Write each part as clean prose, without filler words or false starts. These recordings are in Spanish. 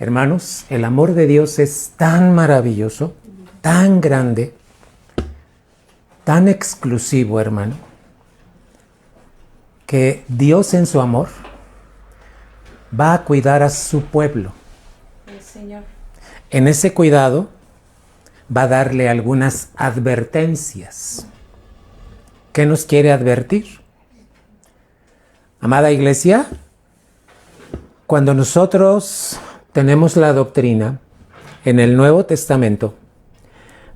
Hermanos, el amor de Dios es tan maravilloso, tan grande, tan exclusivo, hermano, que Dios en su amor va a cuidar a su pueblo. Señor. En ese cuidado va a darle algunas advertencias. ¿Qué nos quiere advertir? Amada iglesia, cuando nosotros tenemos la doctrina en el Nuevo Testamento,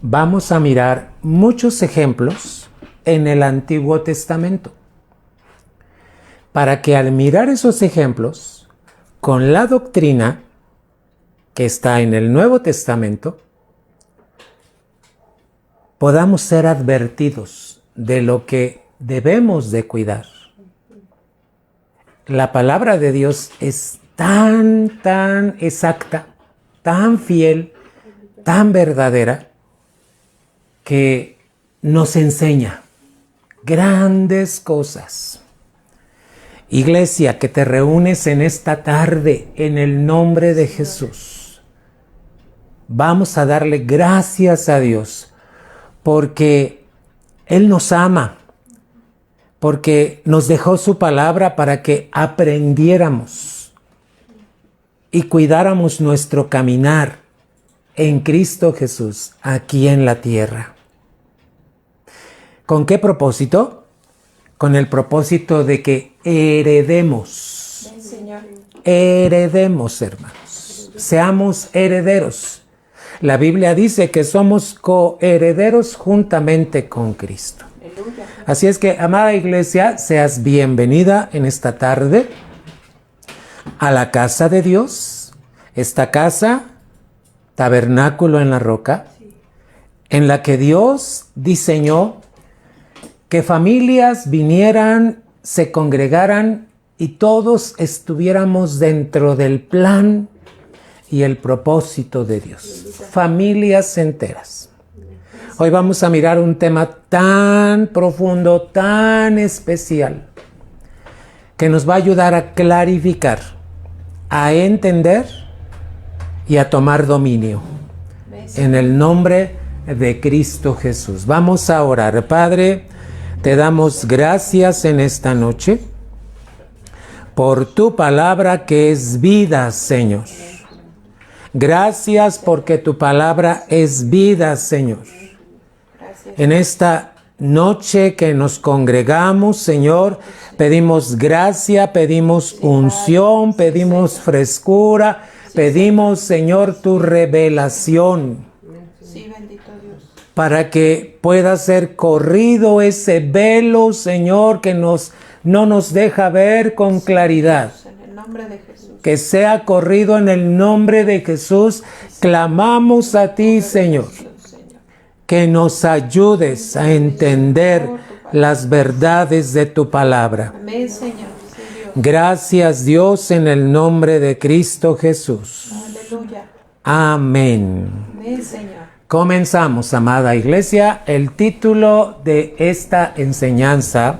vamos a mirar muchos ejemplos en el Antiguo Testamento, para que al mirar esos ejemplos con la doctrina que está en el Nuevo Testamento, podamos ser advertidos de lo que debemos de cuidar. La palabra de Dios es tan exacta, tan fiel, tan verdadera, que nos enseña grandes cosas. Iglesia, que te reúnes en esta tarde en el nombre de Jesús, vamos a darle gracias a Dios porque Él nos ama, porque nos dejó su palabra para que aprendiéramos y cuidáramos nuestro caminar en Cristo Jesús aquí en la tierra. ¿Con qué propósito? Con el propósito de que heredemos. Señor. Heredemos, hermanos. Seamos herederos. La Biblia dice que somos coherederos juntamente con Cristo. Así es que, amada iglesia, seas bienvenida en esta tarde a la casa de Dios. Esta casa, tabernáculo en la roca, en la que Dios diseñó que familias vinieran, se congregaran y todos estuviéramos dentro del plan y el propósito de Dios. Familias enteras. Hoy vamos a mirar un tema tan profundo, tan especial, que nos va a ayudar a clarificar, a entender y a tomar dominio. En el nombre de Cristo Jesús. Vamos a orar. Padre, te damos gracias en esta noche por tu palabra que es vida, Señor. Gracias porque tu palabra es vida, Señor. En esta noche que nos congregamos, Señor, pedimos gracia, pedimos unción, pedimos frescura, pedimos, Señor, tu revelación. Sí, bendito Dios. Para que pueda ser corrido ese velo, Señor, que no nos deja ver con claridad. En el nombre de Jesús. Que sea corrido en el nombre de Jesús. Clamamos a ti, Señor, que nos ayudes a entender las verdades de tu palabra. Amén, Señor. Sí, Dios. Gracias, Dios, en el nombre de Cristo Jesús. Aleluya. Amén. Amén, Señor. Comenzamos, amada iglesia. El título de esta enseñanza,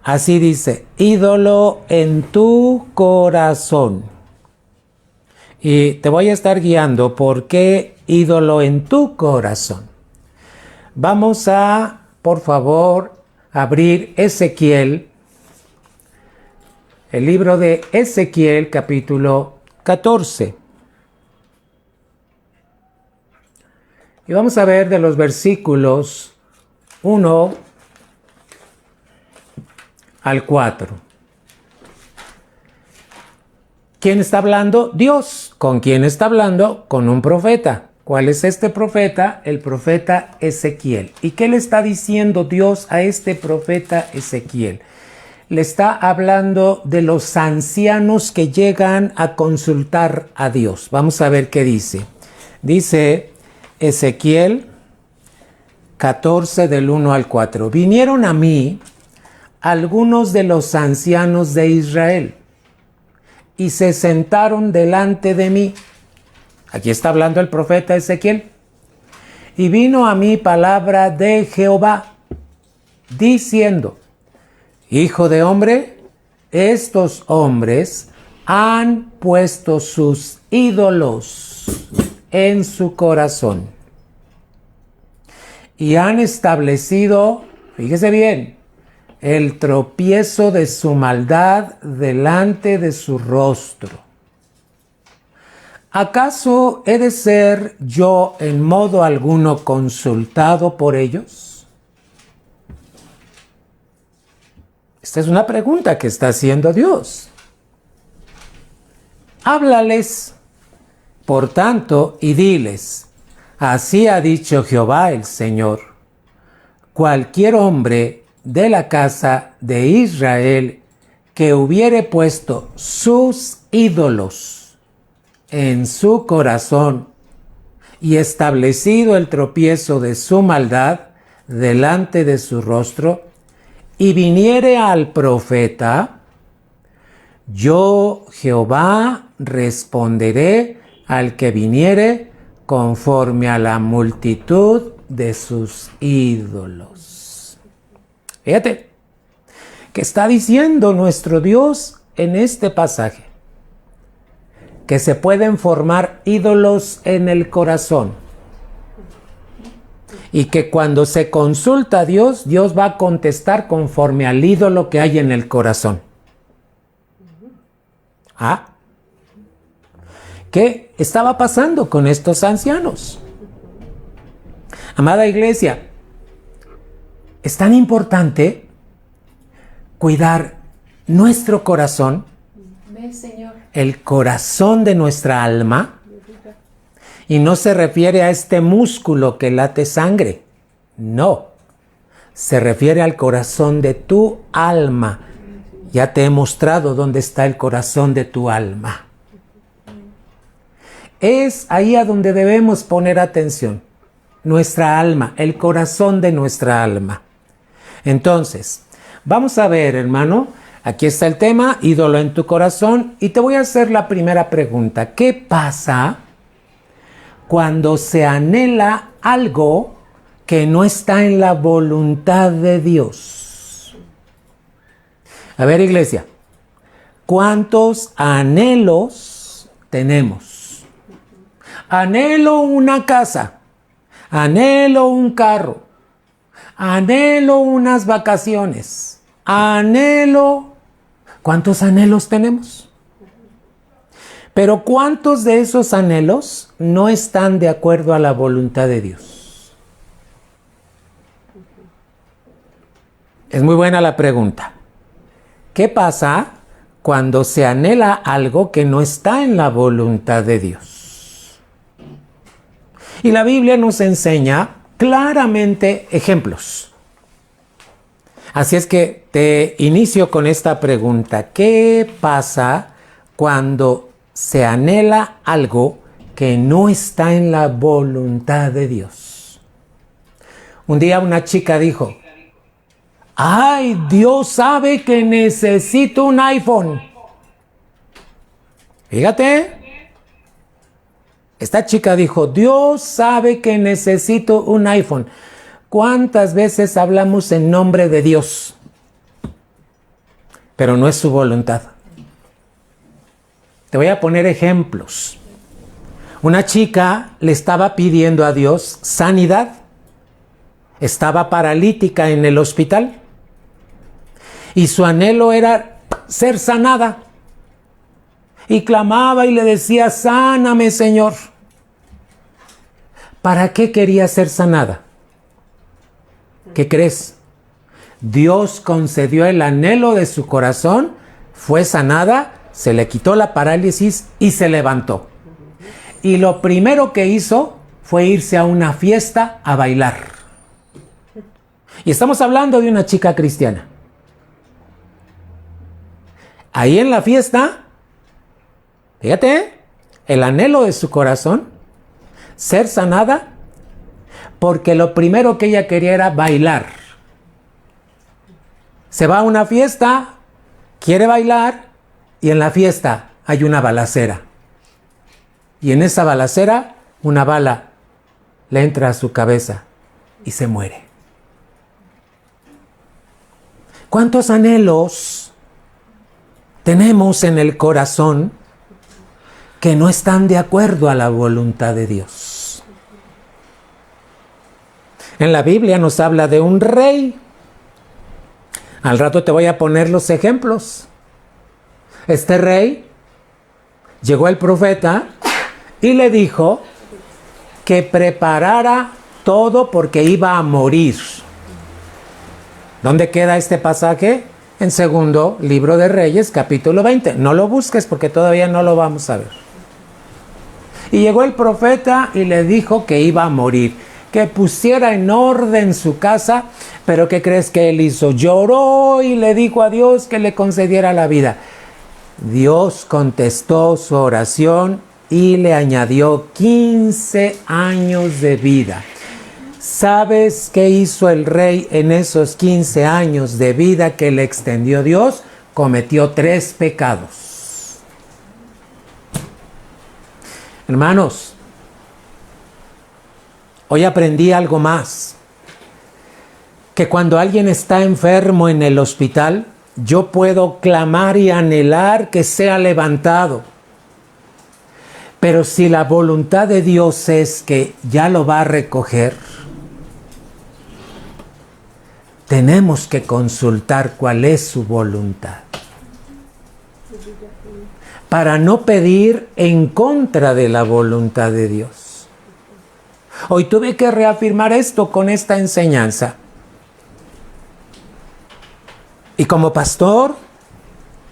así dice: ídolo en tu corazón. Y te voy a estar guiando por qué ídolo en tu corazón. Vamos a, por favor, abrir Ezequiel, el libro de Ezequiel, capítulo 14. Y vamos a ver de los versículos 1 al 4. ¿Quién está hablando? Dios. ¿Con quién está hablando? Con un profeta. ¿Cuál es este profeta? El profeta Ezequiel. ¿Y qué le está diciendo Dios a este profeta Ezequiel? Le está hablando de los ancianos que llegan a consultar a Dios. Vamos a ver qué dice. Dice Ezequiel 14 del 1 al 4. Vinieron a mí algunos de los ancianos de Israel y se sentaron delante de mí. Aquí está hablando el profeta Ezequiel. Y vino a mí palabra de Jehová, diciendo: Hijo de hombre, estos hombres han puesto sus ídolos en su corazón y han establecido, fíjese bien, el tropiezo de su maldad delante de su rostro. ¿Acaso he de ser yo en modo alguno consultado por ellos? Esta es una pregunta que está haciendo Dios. Háblales, por tanto, y diles, así ha dicho Jehová el Señor, cualquier hombre de la casa de Israel que hubiere puesto sus ídolos en su corazón y establecido el tropiezo de su maldad delante de su rostro, y viniere al profeta, yo, Jehová, responderé al que viniere conforme a la multitud de sus ídolos. Fíjate, que está diciendo nuestro Dios en este pasaje, que se pueden formar ídolos en el corazón. Y que cuando se consulta a Dios, Dios va a contestar conforme al ídolo que hay en el corazón. ¿Qué estaba pasando con estos ancianos? Amada iglesia, es tan importante cuidar nuestro corazón, el corazón de nuestra alma, y no se refiere a este músculo que late sangre, no, se refiere al corazón de tu alma. Ya te he mostrado dónde está el corazón de tu alma. Es ahí a donde debemos poner atención. Nuestra alma, el corazón de nuestra alma. Entonces, vamos a ver, hermano, aquí está el tema, ídolo en tu corazón, y te voy a hacer la primera pregunta. ¿Qué pasa cuando se anhela algo que no está en la voluntad de Dios? A ver, iglesia, ¿cuántos anhelos tenemos? Anhelo una casa, anhelo un carro, anhelo unas vacaciones, anhelo... ¿Cuántos anhelos tenemos? Pero ¿cuántos de esos anhelos no están de acuerdo a la voluntad de Dios? Es muy buena la pregunta. ¿Qué pasa cuando se anhela algo que no está en la voluntad de Dios? Y la Biblia nos enseña claramente ejemplos. Así es que te inicio con esta pregunta. ¿Qué pasa cuando se anhela algo que no está en la voluntad de Dios? Un día una chica dijo, ¡ay, Dios sabe que necesito un iPhone! Fíjate, esta chica dijo, Dios sabe que necesito un iPhone. ¿Cuántas veces hablamos en nombre de Dios? Pero no es su voluntad. Te voy a poner ejemplos. Una chica le estaba pidiendo a Dios sanidad. Estaba paralítica en el hospital. Y su anhelo era ser sanada. Y clamaba y le decía, sáname, Señor. ¿Para qué quería ser sanada? ¿Qué crees? Dios concedió el anhelo de su corazón, fue sanada, se le quitó la parálisis y se levantó. Y lo primero que hizo fue irse a una fiesta a bailar. Y estamos hablando de una chica cristiana. Ahí en la fiesta, fíjate, el anhelo de su corazón, ser sanada, porque lo primero que ella quería era bailar. Se va a una fiesta, quiere bailar, y en la fiesta hay una balacera. Y en esa balacera, una bala le entra a su cabeza y se muere. ¿Cuántos anhelos tenemos en el corazón que no están de acuerdo a la voluntad de Dios. En la Biblia nos habla de un rey. Al rato te voy a poner los ejemplos. Este rey, llegó el profeta y le dijo que preparara todo porque iba a morir. ¿Dónde queda este pasaje? En segundo libro de Reyes, capítulo 20. No lo busques porque todavía no lo vamos a ver. Y llegó el profeta y le dijo que iba a morir, que pusiera en orden su casa. Pero ¿qué crees que él hizo? Lloró y le dijo a Dios que le concediera la vida. Dios contestó su oración y le añadió 15 años de vida. ¿Sabes qué hizo el rey en esos 15 años de vida que le extendió Dios? Cometió 3 pecados. Hermanos, hoy aprendí algo más. Que cuando alguien está enfermo en el hospital, yo puedo clamar y anhelar que sea levantado. Pero si la voluntad de Dios es que ya lo va a recoger, tenemos que consultar cuál es su voluntad. Para no pedir en contra de la voluntad de Dios. Hoy tuve que reafirmar esto con esta enseñanza. Y como pastor,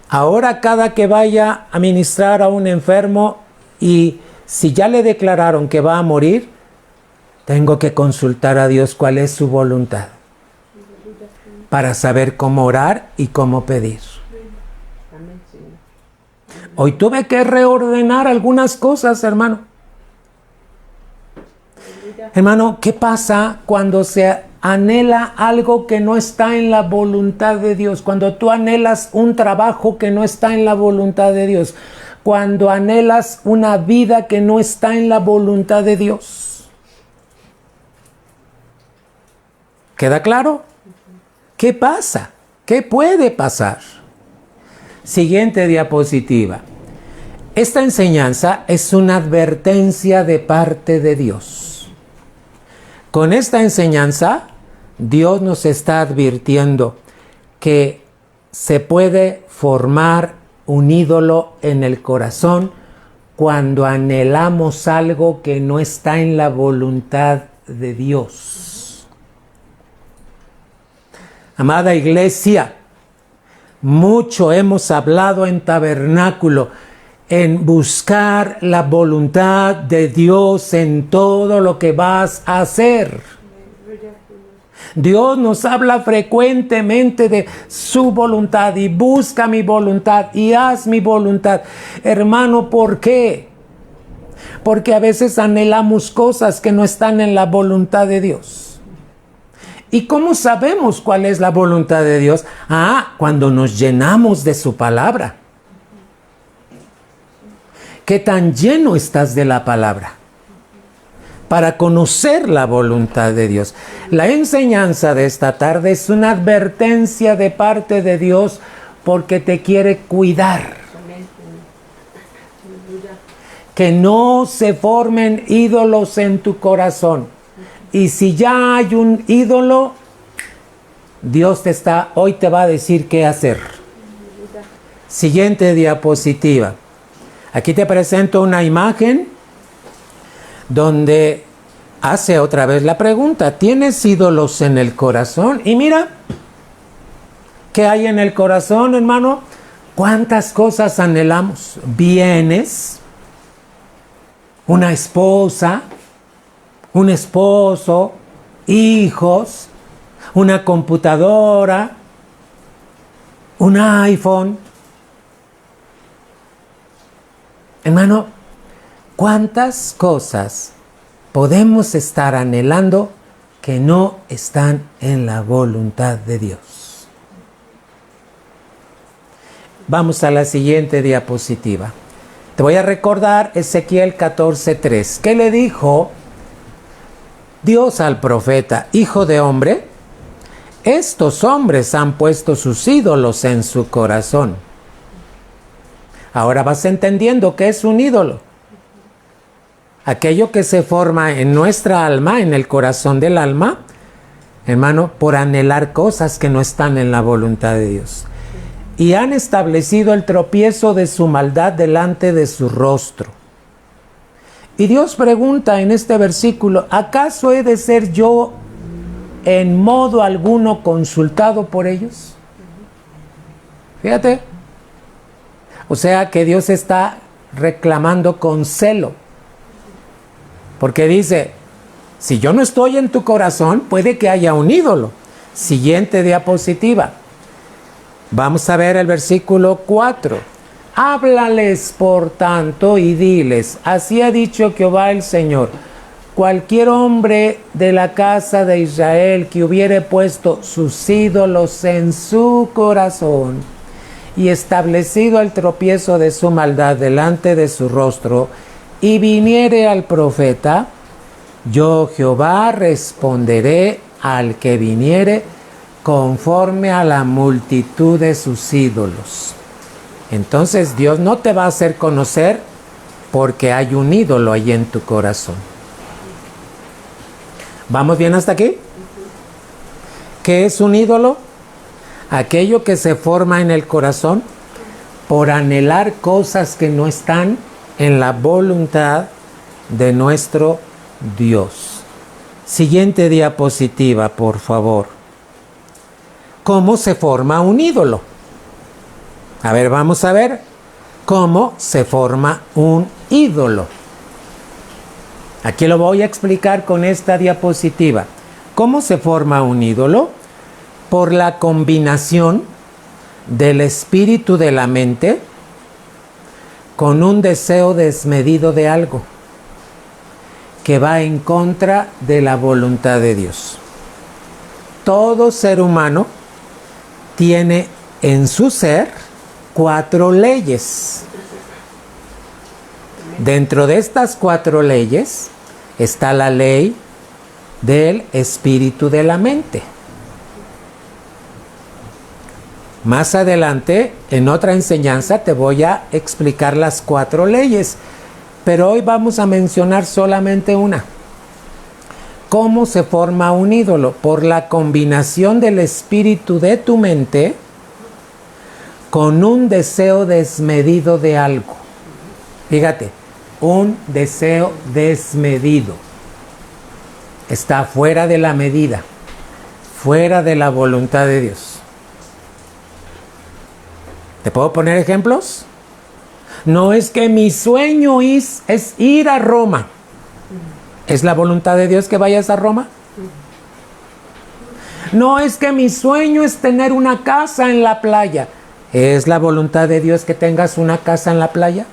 ahora cada que vaya a ministrar a un enfermo y si ya le declararon que va a morir, tengo que consultar a Dios cuál es su voluntad para saber cómo orar y cómo pedir. Hoy tuve que reordenar algunas cosas, hermano. Hermano, ¿qué pasa cuando se anhela algo que no está en la voluntad de Dios? Cuando tú anhelas un trabajo que no está en la voluntad de Dios. Cuando anhelas una vida que no está en la voluntad de Dios. ¿Queda claro? ¿Qué pasa? ¿Qué puede pasar? Siguiente diapositiva. Esta enseñanza es una advertencia de parte de Dios. Con esta enseñanza, Dios nos está advirtiendo que se puede formar un ídolo en el corazón cuando anhelamos algo que no está en la voluntad de Dios. Amada iglesia, mucho hemos hablado en tabernáculo en buscar la voluntad de Dios en todo lo que vas a hacer. Dios nos habla frecuentemente de su voluntad y busca mi voluntad y haz mi voluntad. Hermano, ¿por qué? Porque a veces anhelamos cosas que no están en la voluntad de Dios. ¿Y cómo sabemos cuál es la voluntad de Dios? Cuando nos llenamos de su palabra. ¿Qué tan lleno estás de la palabra? Para conocer la voluntad de Dios. La enseñanza de esta tarde es una advertencia de parte de Dios porque te quiere cuidar. Que no se formen ídolos en tu corazón. Y si ya hay un ídolo, Dios hoy te va a decir qué hacer. Siguiente diapositiva. Aquí te presento una imagen donde hace otra vez la pregunta, ¿tienes ídolos en el corazón? Y mira, ¿qué hay en el corazón, hermano? ¿Cuántas cosas anhelamos? Bienes, una esposa, un esposo, hijos, una computadora, un iPhone. Hermano, ¿cuántas cosas podemos estar anhelando que no están en la voluntad de Dios? Vamos a la siguiente diapositiva. Te voy a recordar Ezequiel 14:3. ¿Qué le dijo Dios al profeta? Hijo de hombre, estos hombres han puesto sus ídolos en su corazón. Ahora vas entendiendo qué es un ídolo. Aquello que se forma en nuestra alma, en el corazón del alma, hermano, por anhelar cosas que no están en la voluntad de Dios. Y han establecido el tropiezo de su maldad delante de su rostro. Y Dios pregunta en este versículo, ¿acaso he de ser yo en modo alguno consultado por ellos? Fíjate. O sea que Dios está reclamando con celo. Porque dice, si yo no estoy en tu corazón, puede que haya un ídolo. Siguiente diapositiva. Vamos a ver el versículo 4. Háblales por tanto y diles, así ha dicho Jehová el Señor, cualquier hombre de la casa de Israel que hubiere puesto sus ídolos en su corazón y establecido el tropiezo de su maldad delante de su rostro, y viniere al profeta, yo Jehová responderé al que viniere conforme a la multitud de sus ídolos. Entonces Dios no te va a hacer conocer porque hay un ídolo ahí en tu corazón. ¿Vamos bien hasta aquí? ¿Qué es un ídolo? Aquello que se forma en el corazón por anhelar cosas que no están en la voluntad de nuestro Dios. Siguiente diapositiva, por favor. ¿Cómo se forma un ídolo? A ver, vamos a ver cómo se forma un ídolo. Aquí lo voy a explicar con esta diapositiva. ¿Cómo se forma un ídolo? Por la combinación del espíritu de la mente con un deseo desmedido de algo que va en contra de la voluntad de Dios. Todo ser humano tiene en su ser 4 leyes. Dentro de estas 4 leyes está la ley del espíritu de la mente. Más adelante, en otra enseñanza, te voy a explicar las 4 leyes, pero hoy vamos a mencionar solamente una. ¿Cómo se forma un ídolo? Por la combinación del espíritu de tu mente con un deseo desmedido de algo. Fíjate, un deseo desmedido. Está fuera de la medida, fuera de la voluntad de Dios. ¿Te puedo poner ejemplos? No es que mi sueño es ir a Roma. ¿Es la voluntad de Dios que vayas a Roma? No es que mi sueño es tener una casa en la playa. ¿Es la voluntad de Dios que tengas una casa en la playa?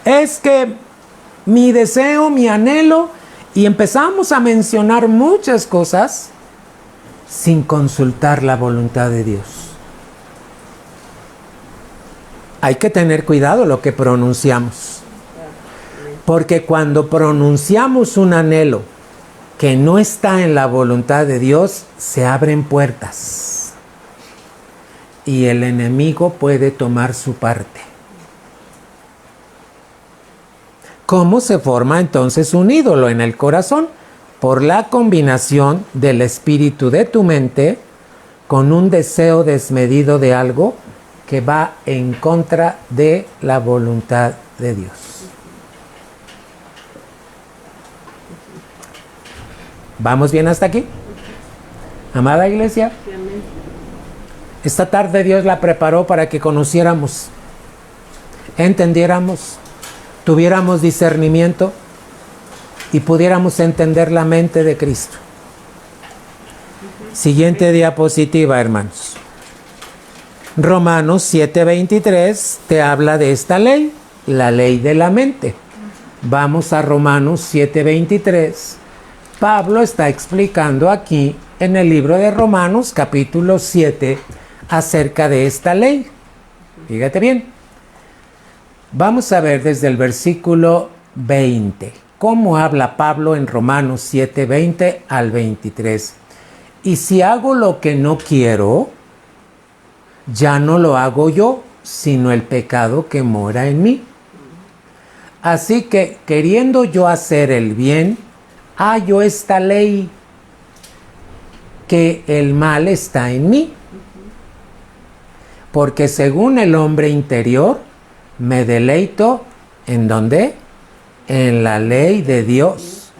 Es que mi deseo, mi anhelo, y empezamos a mencionar muchas cosas sin consultar la voluntad de Dios. Hay que tener cuidado lo que pronunciamos, porque cuando pronunciamos un anhelo que no está en la voluntad de Dios, se abren puertas y el enemigo puede tomar su parte. ¿Cómo se forma entonces un ídolo en el corazón? Por la combinación del espíritu de tu mente con un deseo desmedido de algo que va en contra de la voluntad de Dios. ¿Vamos bien hasta aquí? Amada iglesia, esta tarde Dios la preparó para que conociéramos, entendiéramos, tuviéramos discernimiento y pudiéramos entender la mente de Cristo. Siguiente diapositiva, hermanos. Romanos 7:23 te habla de esta ley, la ley de la mente. Vamos a Romanos 7:23. Pablo está explicando aquí en el libro de Romanos capítulo 7 acerca de esta ley. Fíjate bien. Vamos a ver desde el versículo 20. ¿Cómo habla Pablo en Romanos 7:20 al 23? Y si hago lo que no quiero, ya no lo hago yo, sino el pecado que mora en mí. Así que, queriendo yo hacer el bien, hallo esta ley, que el mal está en mí. Porque según el hombre interior, me deleito, ¿en dónde? En la ley de Dios.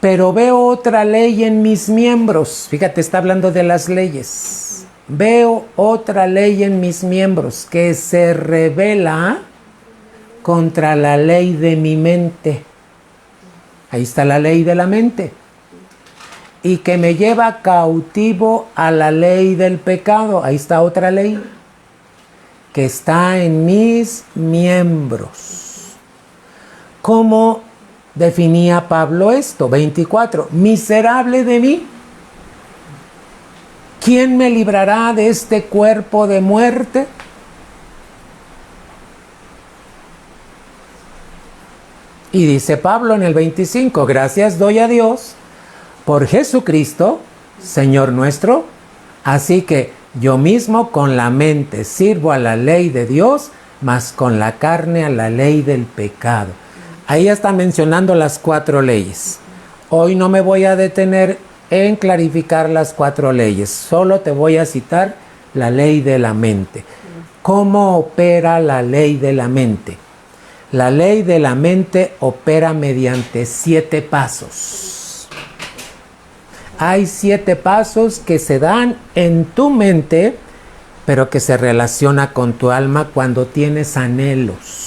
Pero veo otra ley en mis miembros. Fíjate, está hablando de las leyes. Veo otra ley en mis miembros que se rebela contra la ley de mi mente. Ahí está la ley de la mente. Y que me lleva cautivo a la ley del pecado. Ahí está otra ley que está en mis miembros. ¿Cómo definía Pablo esto? 24. Miserable de mí. ¿Quién me librará de este cuerpo de muerte? Y dice Pablo en el 25, gracias doy a Dios por Jesucristo, Señor nuestro. Así que yo mismo con la mente sirvo a la ley de Dios, mas con la carne a la ley del pecado. Ahí ya está mencionando las 4 leyes. Hoy no me voy a detener en clarificar las 4 leyes. Solo te voy a citar la ley de la mente. ¿Cómo opera la ley de la mente? La ley de la mente opera mediante 7 pasos. Hay 7 pasos que se dan en tu mente, pero que se relaciona con tu alma cuando tienes anhelos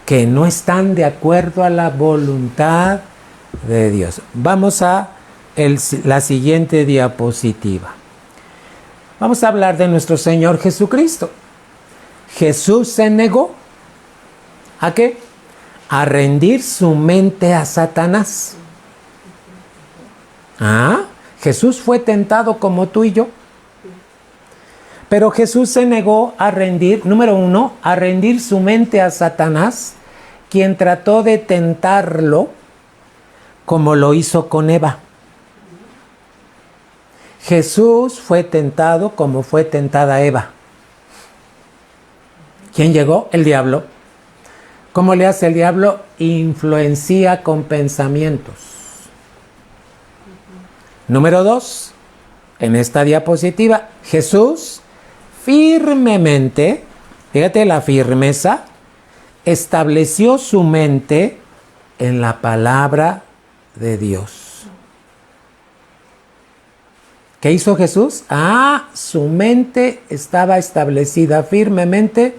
que no están de acuerdo a la voluntad de Dios. Vamos a la siguiente diapositiva. Vamos a hablar de nuestro Señor Jesucristo. Jesús se negó ¿a qué? A rendir su mente a Satanás. Jesús fue tentado como tú y yo. Pero Jesús se negó a rendir, número 1, a rendir su mente a Satanás, quien trató de tentarlo como lo hizo con Eva. Jesús fue tentado como fue tentada Eva. ¿Quién llegó? El diablo. ¿Cómo le hace el diablo? Influencia con pensamientos. Número 2, en esta diapositiva, Jesús firmemente, fíjate la firmeza, estableció su mente en la palabra de Dios. ¿Qué hizo Jesús? Su mente estaba establecida firmemente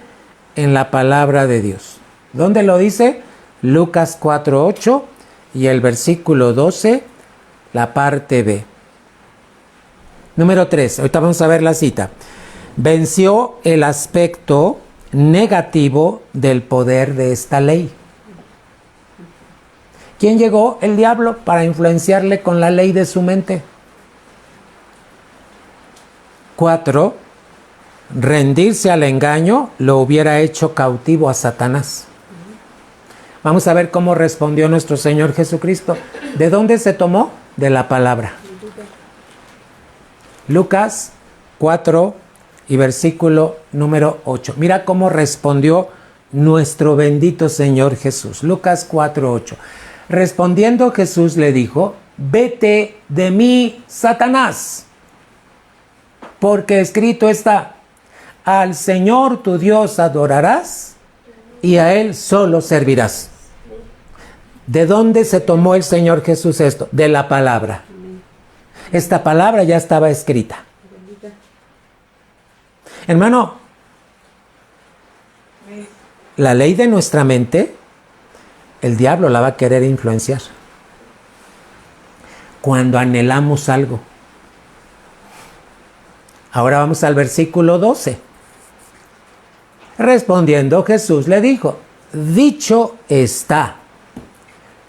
en la palabra de Dios. ¿Dónde lo dice? Lucas 4:8 y el versículo 12, la parte B. Número 3, ahorita vamos a ver la cita. Venció el aspecto negativo del poder de esta ley. ¿Quién llegó? El diablo, para influenciarle con la ley de su mente. 4, rendirse al engaño lo hubiera hecho cautivo a Satanás. Vamos a ver cómo respondió nuestro Señor Jesucristo. ¿De dónde se tomó? De la palabra. Lucas 4 y versículo número 8. Mira cómo respondió nuestro bendito Señor Jesús. Lucas 4:8. Respondiendo Jesús le dijo: vete de mí, Satanás, porque escrito está: al Señor tu Dios adorarás y a Él solo servirás. ¿De dónde se tomó el Señor Jesús esto? De la palabra. Esta palabra ya estaba escrita. Hermano, la ley de nuestra mente, el diablo la va a querer influenciar. Cuando anhelamos algo. Ahora vamos al versículo 12. Respondiendo Jesús le dijo: dicho está,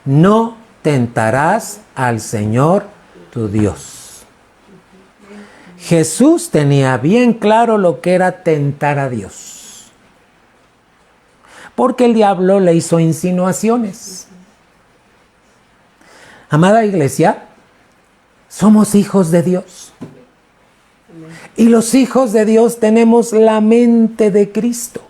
no tentarás al Señor tu Dios. Jesús tenía bien claro lo que era tentar a Dios, porque el diablo le hizo insinuaciones. Amada iglesia, somos hijos de Dios. Y los hijos de Dios tenemos la mente de Cristo.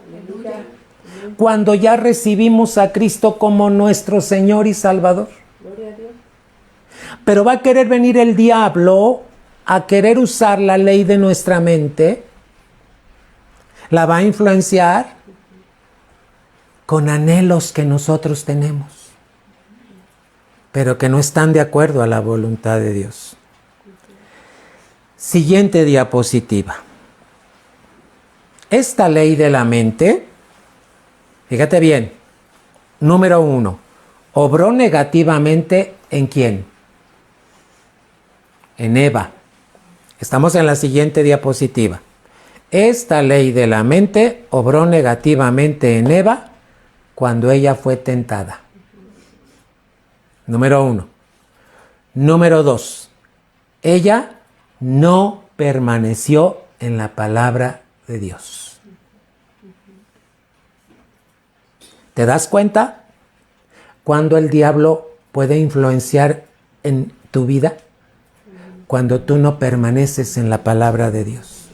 Cuando ya recibimos a Cristo como nuestro Señor y Salvador. Pero va a querer venir el diablo a querer usar la ley de nuestra mente. La va a influenciar con anhelos que nosotros tenemos, pero que no están de acuerdo a la voluntad de Dios. Siguiente diapositiva. Esta ley de la mente, fíjate bien, número 1, obró negativamente ¿en quién? En Eva. Estamos en la siguiente diapositiva. Esta ley de la mente obró negativamente en Eva cuando ella fue tentada. Número 1. Número 2. Ella no permaneció en la palabra de Dios. ¿Te das cuenta cuando el diablo puede influenciar en tu vida? Cuando tú no permaneces en la palabra de Dios.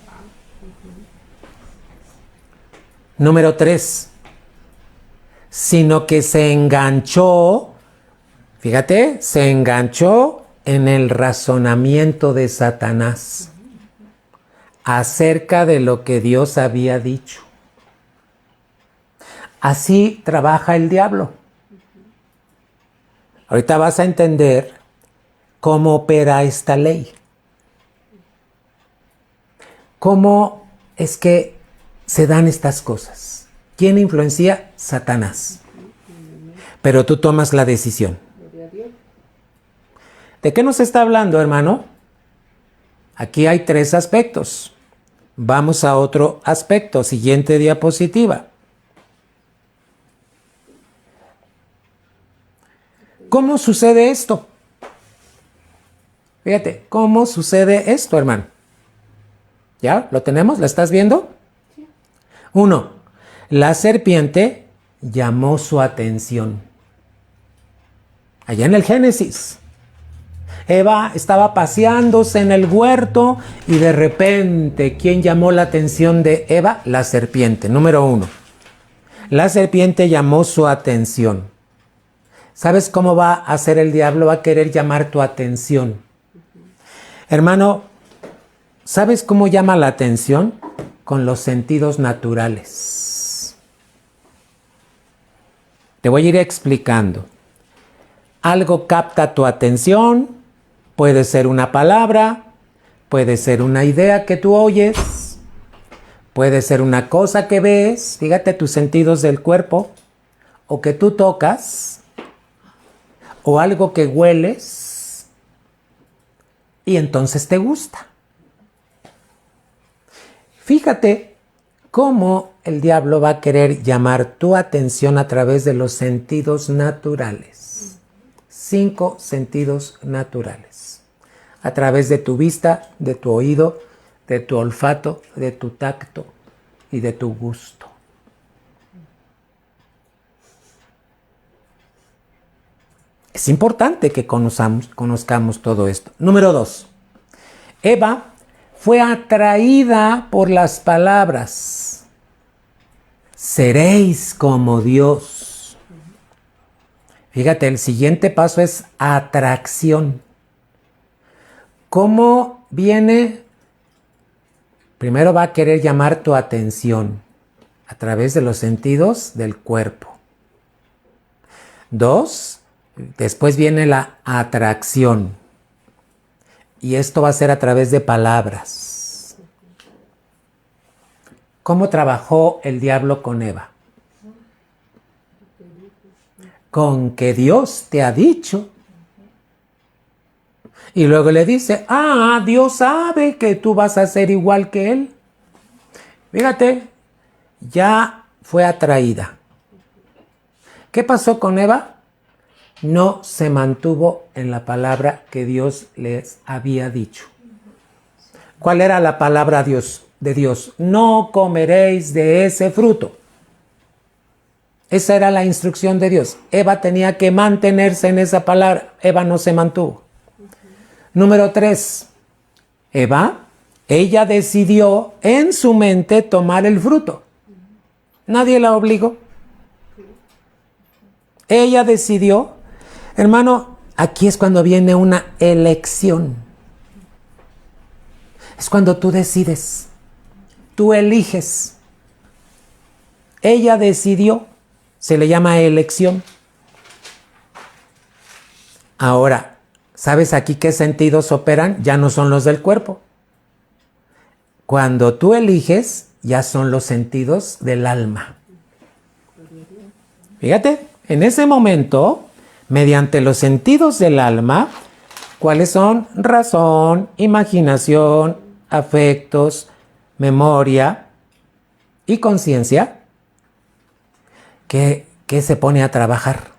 Número 3. Sino que se enganchó, fíjate, se enganchó en el razonamiento de Satanás acerca de lo que Dios había dicho. Así trabaja el diablo. Ahorita vas a entender cómo opera esta ley. ¿Cómo es que se dan estas cosas? ¿Quién influencia? Satanás. Pero tú tomas la decisión. ¿De qué nos está hablando, hermano? Aquí hay 3 aspectos. Vamos a otro aspecto. Siguiente diapositiva. ¿Cómo sucede esto? Fíjate, ¿cómo sucede esto, hermano? ¿Ya? ¿Lo tenemos? ¿La estás viendo? 1. La serpiente llamó su atención. Allá en el Génesis. Eva estaba paseándose en el huerto y de repente, ¿quién llamó la atención de Eva? La serpiente. Número 1. La serpiente llamó su atención. ¿Sabes cómo va a hacer el diablo? Va a querer llamar tu atención. Hermano, ¿sabes cómo llama la atención? Con los sentidos naturales. Te voy a ir explicando. Algo capta tu atención, puede ser una palabra, puede ser una idea que tú oyes, puede ser una cosa que ves, fíjate tus sentidos del cuerpo, o que tú tocas, o algo que hueles, y entonces te gusta. Fíjate cómo el diablo va a querer llamar tu atención a través de los sentidos naturales. 5 sentidos naturales. A través de tu vista, de tu oído, de tu olfato, de tu tacto y de tu gusto. Es importante que conozcamos todo esto. Número 2. Eva fue atraída por las palabras. Seréis como Dios. Fíjate, el siguiente paso es atracción. ¿Cómo viene? Primero va a querer llamar tu atención a través de los sentidos del cuerpo. 2, después viene la atracción. Y esto va a ser a través de palabras. ¿Cómo trabajó el diablo con Eva? Con que Dios te ha dicho. Y luego le dice, Dios sabe que tú vas a ser igual que Él. Fíjate, ya fue atraída. ¿Qué pasó con Eva? No se mantuvo en la palabra que Dios les había dicho. ¿Cuál era la palabra de Dios? No comeréis de ese fruto. Esa era la instrucción de Dios. Eva tenía que mantenerse en esa palabra. Eva no se mantuvo. Número 3. Eva Ella decidió en su mente tomar el fruto. Nadie la obligó. Ella decidió. Hermano, aquí es cuando viene una elección. Es cuando tú decides. Tú eliges. Ella decidió. Se le llama elección. Ahora, ¿sabes aquí qué sentidos operan? Ya no son los del cuerpo. Cuando tú eliges, ya son los sentidos del alma. Fíjate, en ese momento, mediante los sentidos del alma, ¿cuáles son? Razón, imaginación, afectos, memoria y conciencia, que se pone a trabajar.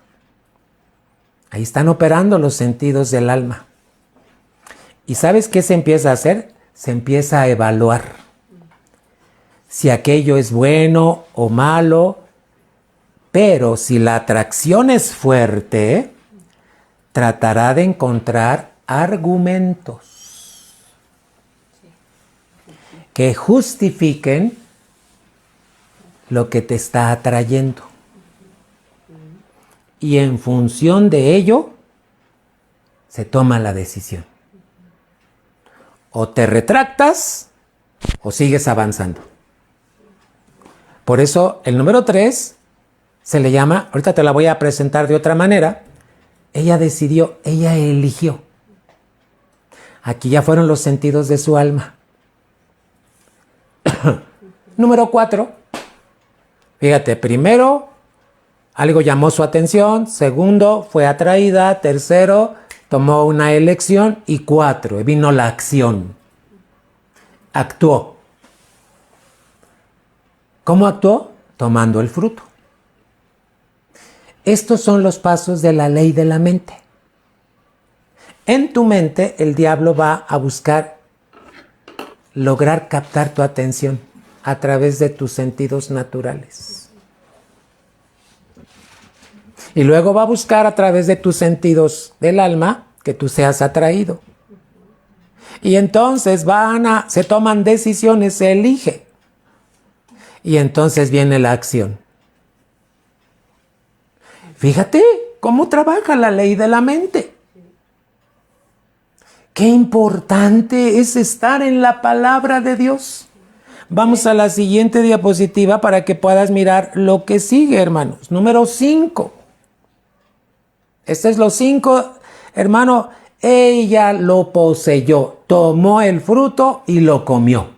Ahí están operando los sentidos del alma. ¿Y sabes qué se empieza a hacer? Se empieza a evaluar si aquello es bueno o malo, pero si la atracción es fuerte, tratará de encontrar argumentos que justifiquen lo que te está atrayendo. Y en función de ello, se toma la decisión. O te retractas o sigues avanzando. Por eso el número 3 se le llama, ahorita te la voy a presentar de otra manera, ella decidió, ella eligió. Aquí ya fueron los sentidos de su alma. Número 4, fíjate, primero algo llamó su atención, segundo fue atraída, tercero tomó una elección y 4, vino la acción. Actuó. ¿Cómo actuó? Tomando el fruto. Estos son los pasos de la ley de la mente. En tu mente el diablo va a buscar lograr captar tu atención a través de tus sentidos naturales. Y luego va a buscar a través de tus sentidos del alma que tú seas atraído. Y entonces se toman decisiones, se elige. Y entonces viene la acción. Fíjate cómo trabaja la ley de la mente. Qué importante es estar en la palabra de Dios. Vamos a la siguiente diapositiva para que puedas mirar lo que sigue, hermanos. Número 5. Este es los 5, hermano. Ella lo poseyó, tomó el fruto y lo comió.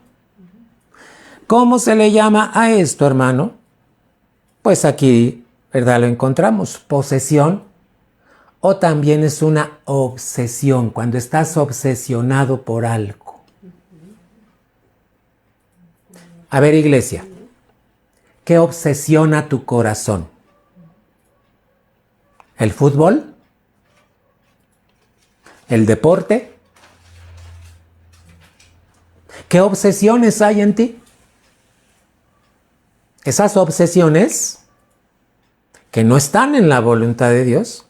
¿Cómo se le llama a esto, hermano? Pues aquí, ¿verdad? Lo encontramos, posesión, o también es una obsesión, cuando estás obsesionado por algo. A ver, iglesia, ¿qué obsesiona tu corazón? ¿El fútbol? ¿El deporte? ¿Qué obsesiones hay en ti? Esas obsesiones que no están en la voluntad de Dios,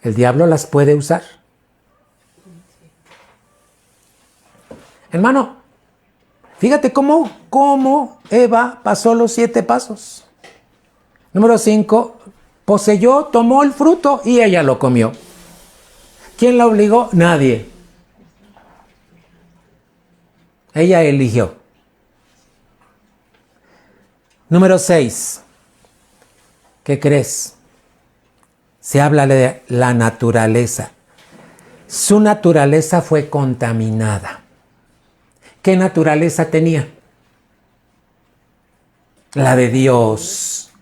el diablo las puede usar. Hermano, fíjate cómo Eva pasó los 7 pasos. Número 5, poseyó, tomó el fruto y ella lo comió. ¿Quién la obligó? Nadie. Ella eligió. Número 6. ¿Qué crees? Se habla de la naturaleza. Su naturaleza fue contaminada. ¿Qué naturaleza tenía? La de Dios.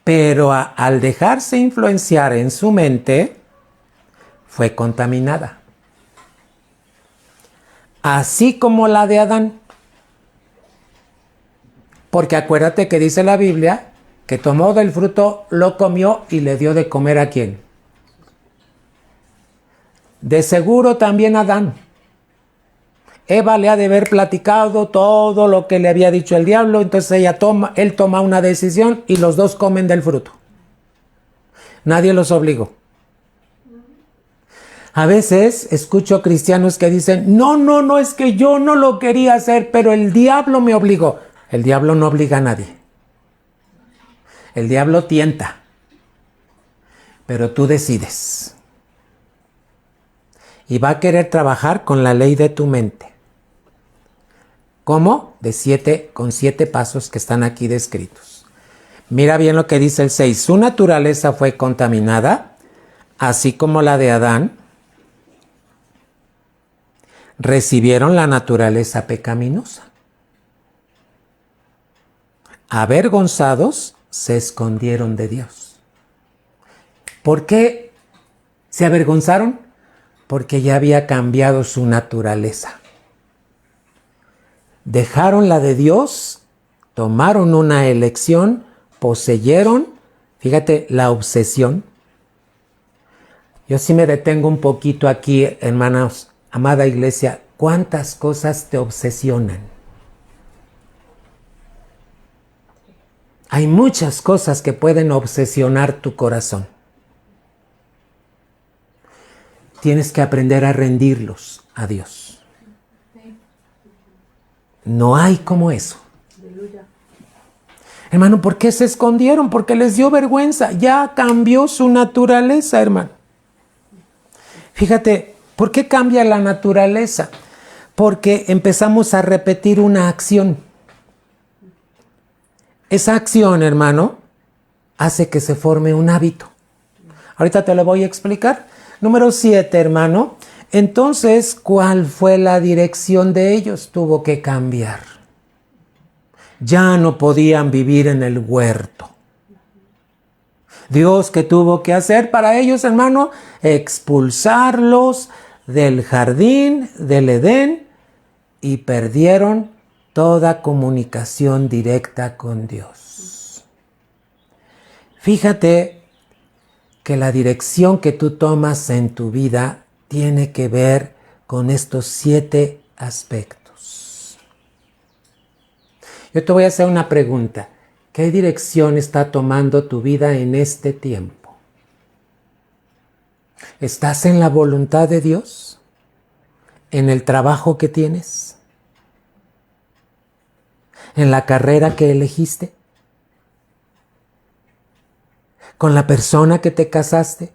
Pero al dejarse influenciar en su mente, fue contaminada. Así como la de Adán. Porque acuérdate que dice la Biblia que tomó del fruto, lo comió y le dio de comer ¿a quién? De seguro también a Adán. Eva le ha de haber platicado todo lo que le había dicho el diablo, entonces él toma una decisión y los dos comen del fruto. Nadie los obligó. A veces escucho cristianos que dicen, no, es que yo no lo quería hacer, pero el diablo me obligó. El diablo no obliga a nadie. El diablo tienta, pero tú decides. Y va a querer trabajar con la ley de tu mente. ¿Cómo? Con 7 pasos que están aquí descritos. Mira bien lo que dice el 6. Su naturaleza fue contaminada, así como la de Adán. Recibieron la naturaleza pecaminosa. Avergonzados, se escondieron de Dios. ¿Por qué se avergonzaron? Porque ya había cambiado su naturaleza. Dejaron la de Dios, tomaron una elección, poseyeron, fíjate, la obsesión. Yo sí me detengo un poquito aquí, hermanos, amada iglesia, ¿cuántas cosas te obsesionan? Hay muchas cosas que pueden obsesionar tu corazón. Tienes que aprender a rendirlos a Dios. No hay como eso. Hermano, ¿por qué se escondieron? Porque les dio vergüenza. Ya cambió su naturaleza, hermano. Fíjate, ¿por qué cambia la naturaleza? Porque empezamos a repetir una acción. Esa acción, hermano, hace que se forme un hábito. Ahorita te lo voy a explicar. Número 7, hermano. Entonces, ¿cuál fue la dirección de ellos? Tuvo que cambiar. Ya no podían vivir en el huerto. Dios, ¿qué tuvo que hacer para ellos, hermano? Expulsarlos del jardín del Edén y perdieron toda comunicación directa con Dios. Fíjate que la dirección que tú tomas en tu vida tiene que ver con estos 7 aspectos. Yo te voy a hacer una pregunta. ¿Qué dirección está tomando tu vida en este tiempo? ¿Estás en la voluntad de Dios? ¿En el trabajo que tienes? ¿En la carrera que elegiste? ¿Con la persona que te casaste?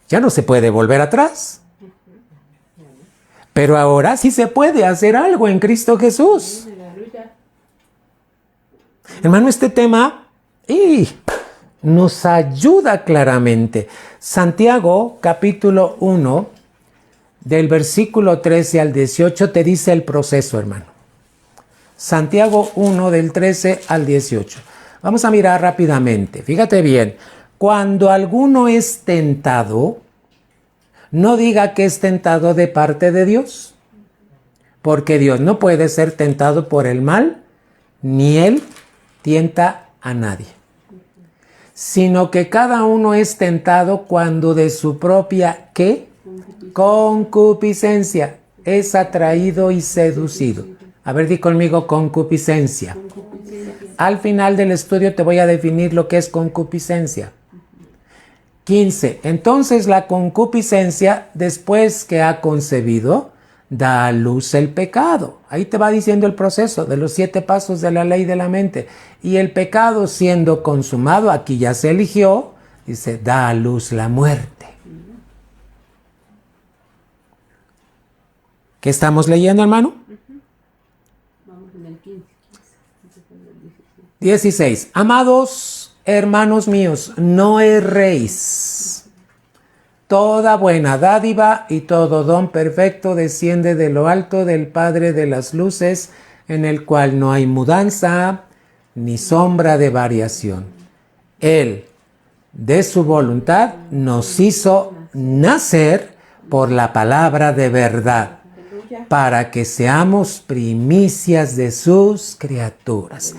Ya no se puede volver atrás. Pero ahora sí se puede hacer algo en Cristo Jesús. Hermano, este tema nos ayuda claramente. Santiago, capítulo 1, del versículo 13 al 18, te dice el proceso, hermano. Santiago 1, del 13 al 18. Vamos a mirar rápidamente. Fíjate bien. Cuando alguno es tentado, no diga que es tentado de parte de Dios, porque Dios no puede ser tentado por el mal, ni Él tienta a nadie, sino que cada uno es tentado cuando de su propia, ¿qué? Concupiscencia es atraído y seducido. A ver, di conmigo, concupiscencia. Al final del estudio te voy a definir lo que es concupiscencia. 15. Entonces la concupiscencia, después que ha concebido, da a luz el pecado. Ahí te va diciendo el proceso de los 7 pasos de la ley de la mente. Y el pecado siendo consumado, aquí ya se eligió, dice, da a luz la muerte. ¿Qué estamos leyendo, hermano? Vamos en el 15. 16. Amados hermanos míos, no erréis. Toda buena dádiva y todo don perfecto desciende de lo alto del Padre de las luces, en el cual no hay mudanza ni sombra de variación. Él, de su voluntad, nos hizo nacer por la palabra de verdad, para que seamos primicias de sus criaturas.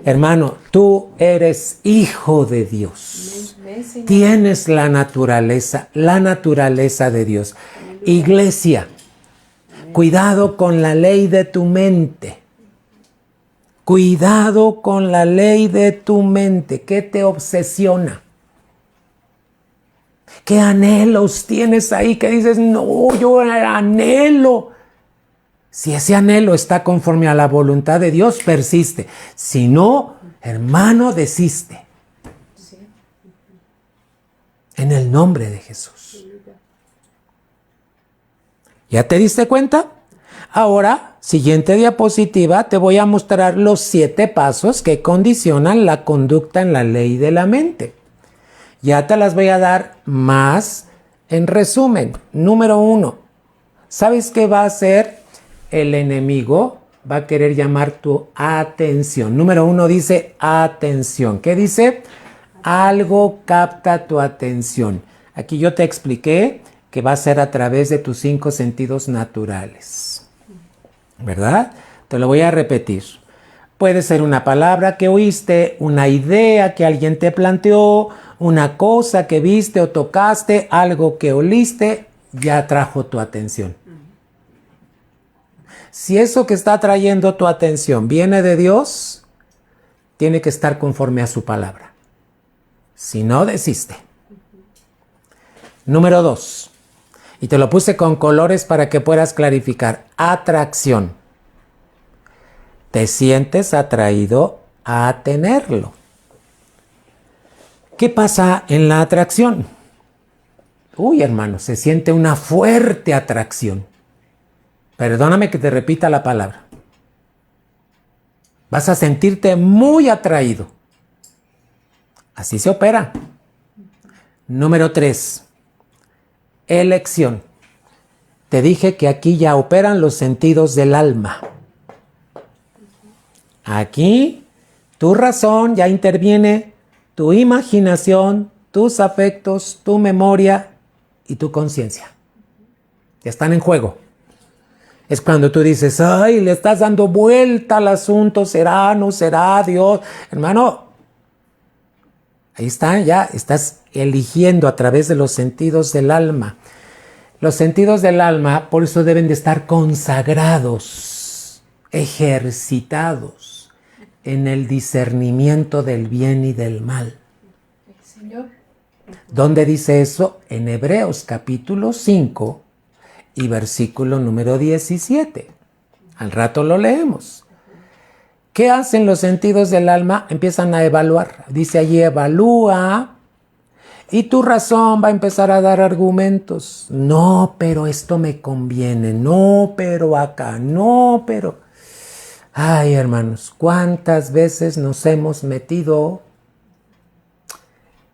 Hermano, tú eres hijo de Dios. Tienes la naturaleza de Dios. Iglesia, cuidado con la ley de tu mente. Cuidado con la ley de tu mente. ¿Qué te obsesiona? ¿Qué anhelos tienes ahí que dices, no, yo anhelo? Si ese anhelo está conforme a la voluntad de Dios, persiste. Si no, hermano, desiste. Sí. En el nombre de Jesús. ¿Ya te diste cuenta? Ahora, siguiente diapositiva, te voy a mostrar los 7 pasos que condicionan la conducta en la ley de la mente. Ya te las voy a dar más en resumen. Número 1. ¿Sabes qué va a hacer el enemigo? Va a querer llamar tu atención. Número 1 dice atención. ¿Qué dice? Algo capta tu atención. Aquí yo te expliqué que va a ser a través de tus 5 sentidos naturales. ¿Verdad? Te lo voy a repetir. Puede ser una palabra que oíste, una idea que alguien te planteó, una cosa que viste o tocaste, algo que oliste, ya atrajo tu atención. Si eso que está atrayendo tu atención viene de Dios, tiene que estar conforme a su palabra. Si no, desiste. Número 2. Y te lo puse con colores para que puedas clarificar. Atracción. Te sientes atraído a tenerlo. ¿Qué pasa en la atracción? Uy, hermano, se siente una fuerte atracción. Perdóname que te repita la palabra. Vas a sentirte muy atraído. Así se opera. Número 3. Elección. Te dije que aquí ya operan los sentidos del alma. Aquí tu razón ya interviene, tu imaginación, tus afectos, tu memoria y tu conciencia. Ya están en juego. Es cuando tú dices, ay, le estás dando vuelta al asunto, será, no será, Dios. Hermano, ahí está, ya estás eligiendo a través de los sentidos del alma. Los sentidos del alma, por eso deben de estar consagrados, ejercitados en el discernimiento del bien y del mal. Señor. ¿Dónde dice eso? En Hebreos capítulo 5 y versículo número 17. Al rato lo leemos. ¿Qué hacen los sentidos del alma? Empiezan a evaluar. Dice allí, evalúa. Y tu razón va a empezar a dar argumentos. No, pero esto me conviene. No, pero acá. No, pero... Ay, hermanos, ¿cuántas veces nos hemos metido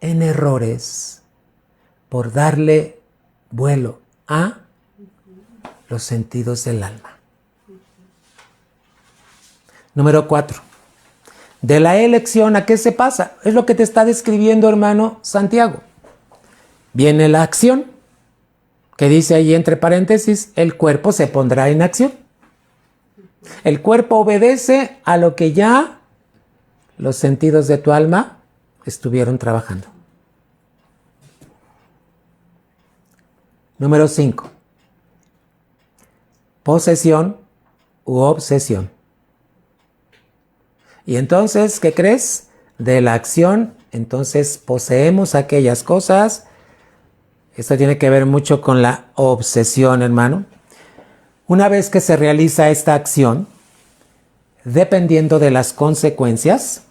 en errores por darle vuelo a los sentidos del alma? Número 4. De la elección, ¿a qué se pasa? Es lo que te está describiendo, hermano Santiago. Viene la acción, que dice ahí entre paréntesis, el cuerpo se pondrá en acción. El cuerpo obedece a lo que ya los sentidos de tu alma estuvieron trabajando. Número 5. Posesión u obsesión. Y entonces, ¿qué crees? De la acción, entonces poseemos aquellas cosas. Esto tiene que ver mucho con la obsesión, hermano. Una vez que se realiza esta acción, dependiendo de las consecuencias,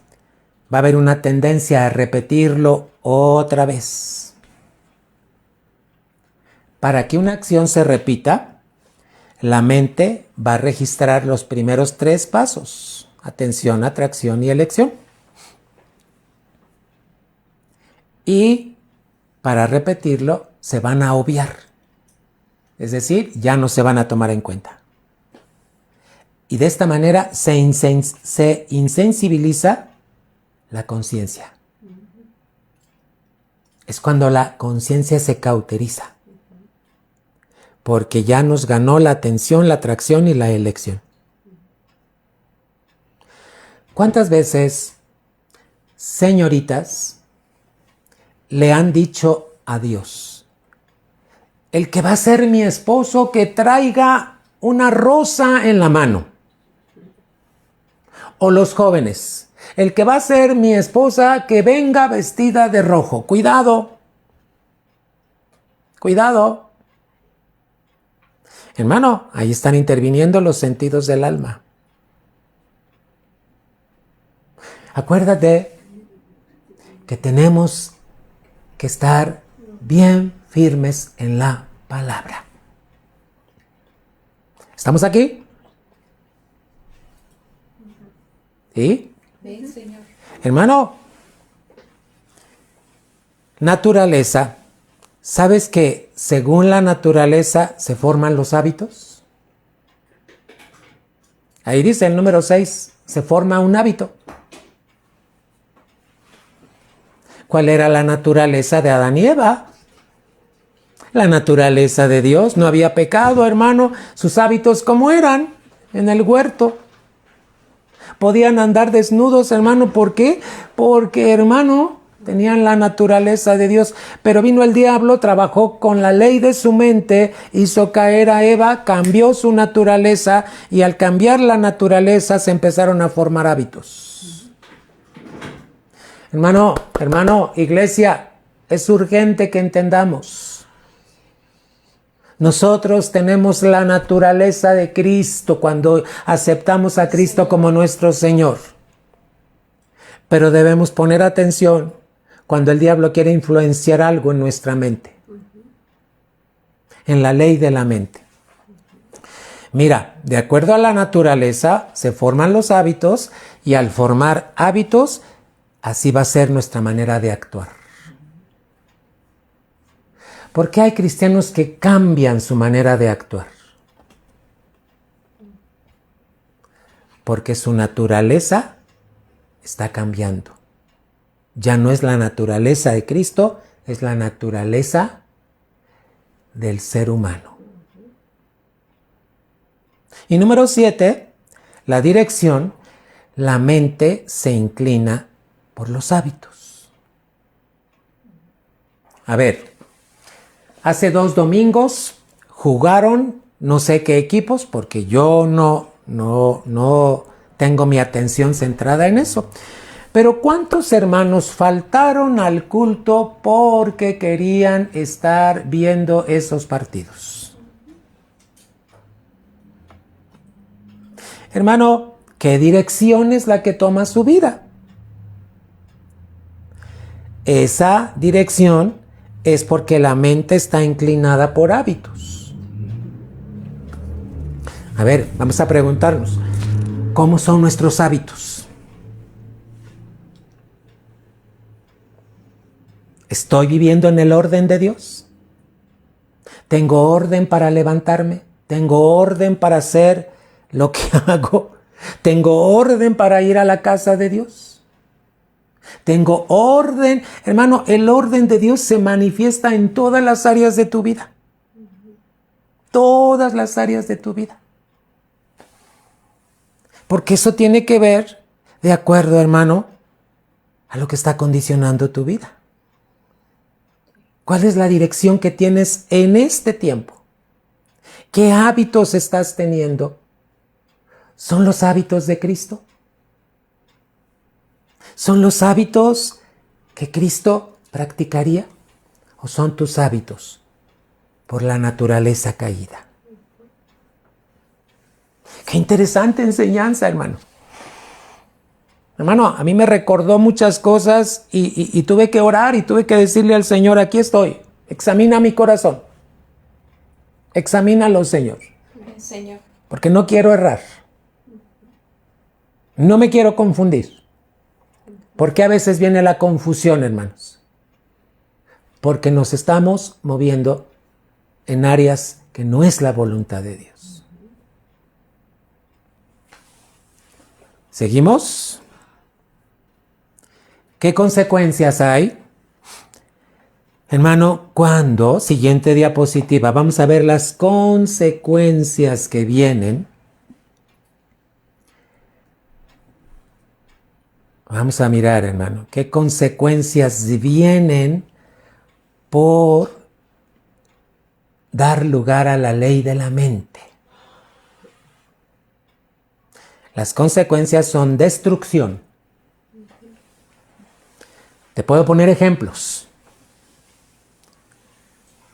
va a haber una tendencia a repetirlo otra vez. Para que una acción se repita, la mente va a registrar los primeros 3 pasos: atención, atracción y elección. Y para repetirlo, se van a obviar. Es decir, ya no se van a tomar en cuenta. Y de esta manera se insensibiliza la conciencia. Es cuando la conciencia se cauteriza. Porque ya nos ganó la atención, la atracción y la elección. ¿Cuántas veces, señoritas, le han dicho a Dios: el que va a ser mi esposo, que traiga una rosa en la mano? O los jóvenes: el que va a ser mi esposa, que venga vestida de rojo. Cuidado. Cuidado. Hermano, ahí están interviniendo los sentidos del alma. Acuérdate que tenemos que estar bien firmes en la palabra. ¿Estamos aquí? ¿Sí? Ven, Señor. Hermano, naturaleza. ¿Sabes que según la naturaleza se forman los hábitos? Ahí dice el número 6, se forma un hábito. ¿Cuál era la naturaleza de Adán y Eva? La naturaleza de Dios. No había pecado, hermano. Sus hábitos, ¿cómo eran? En el huerto. Podían andar desnudos, hermano. ¿Por qué? Porque, hermano, tenían la naturaleza de Dios. Pero vino el diablo, trabajó con la ley de su mente, hizo caer a Eva, cambió su naturaleza y al cambiar la naturaleza se empezaron a formar hábitos. Hermano, iglesia, es urgente que entendamos. Nosotros tenemos la naturaleza de Cristo cuando aceptamos a Cristo como nuestro Señor. Pero debemos poner atención cuando el diablo quiere influenciar algo en nuestra mente. En la ley de la mente. Mira, de acuerdo a la naturaleza se forman los hábitos y al formar hábitos, así va a ser nuestra manera de actuar. ¿Por qué hay cristianos que cambian su manera de actuar? Porque su naturaleza está cambiando. Ya no es la naturaleza de Cristo, es la naturaleza del ser humano. Y número 7, la dirección, la mente se inclina por los hábitos. A ver, hace 2 domingos jugaron no sé qué equipos, porque yo no tengo mi atención centrada en eso. Pero ¿cuántos hermanos faltaron al culto porque querían estar viendo esos partidos? Hermano, ¿qué dirección es la que toma su vida? Esa dirección es porque la mente está inclinada por hábitos. A ver, vamos a preguntarnos, ¿cómo son nuestros hábitos? ¿Estoy viviendo en el orden de Dios? ¿Tengo orden para levantarme? ¿Tengo orden para hacer lo que hago? ¿Tengo orden para ir a la casa de Dios? Tengo orden. Hermano, el orden de Dios se manifiesta en todas las áreas de tu vida. Todas las áreas de tu vida. Porque eso tiene que ver, de acuerdo, hermano, a lo que está condicionando tu vida. ¿Cuál es la dirección que tienes en este tiempo? ¿Qué hábitos estás teniendo? ¿Son los hábitos de Cristo? ¿Son los hábitos que Cristo practicaría? ¿O son tus hábitos por la naturaleza caída? Qué interesante enseñanza, hermano. Hermano, a mí me recordó muchas cosas y tuve que orar y tuve que decirle al Señor, aquí estoy, examina mi corazón. Examínalo, Señor. Señor. Porque no quiero errar. No me quiero confundir. ¿Por qué a veces viene la confusión, hermanos? Porque nos estamos moviendo en áreas que no es la voluntad de Dios. ¿Seguimos? ¿Qué consecuencias hay? Hermano, cuando, siguiente diapositiva, vamos a ver las consecuencias que vienen. Vamos a mirar, hermano, qué consecuencias vienen por dar lugar a la ley de la mente. Las consecuencias son destrucción. Te puedo poner ejemplos.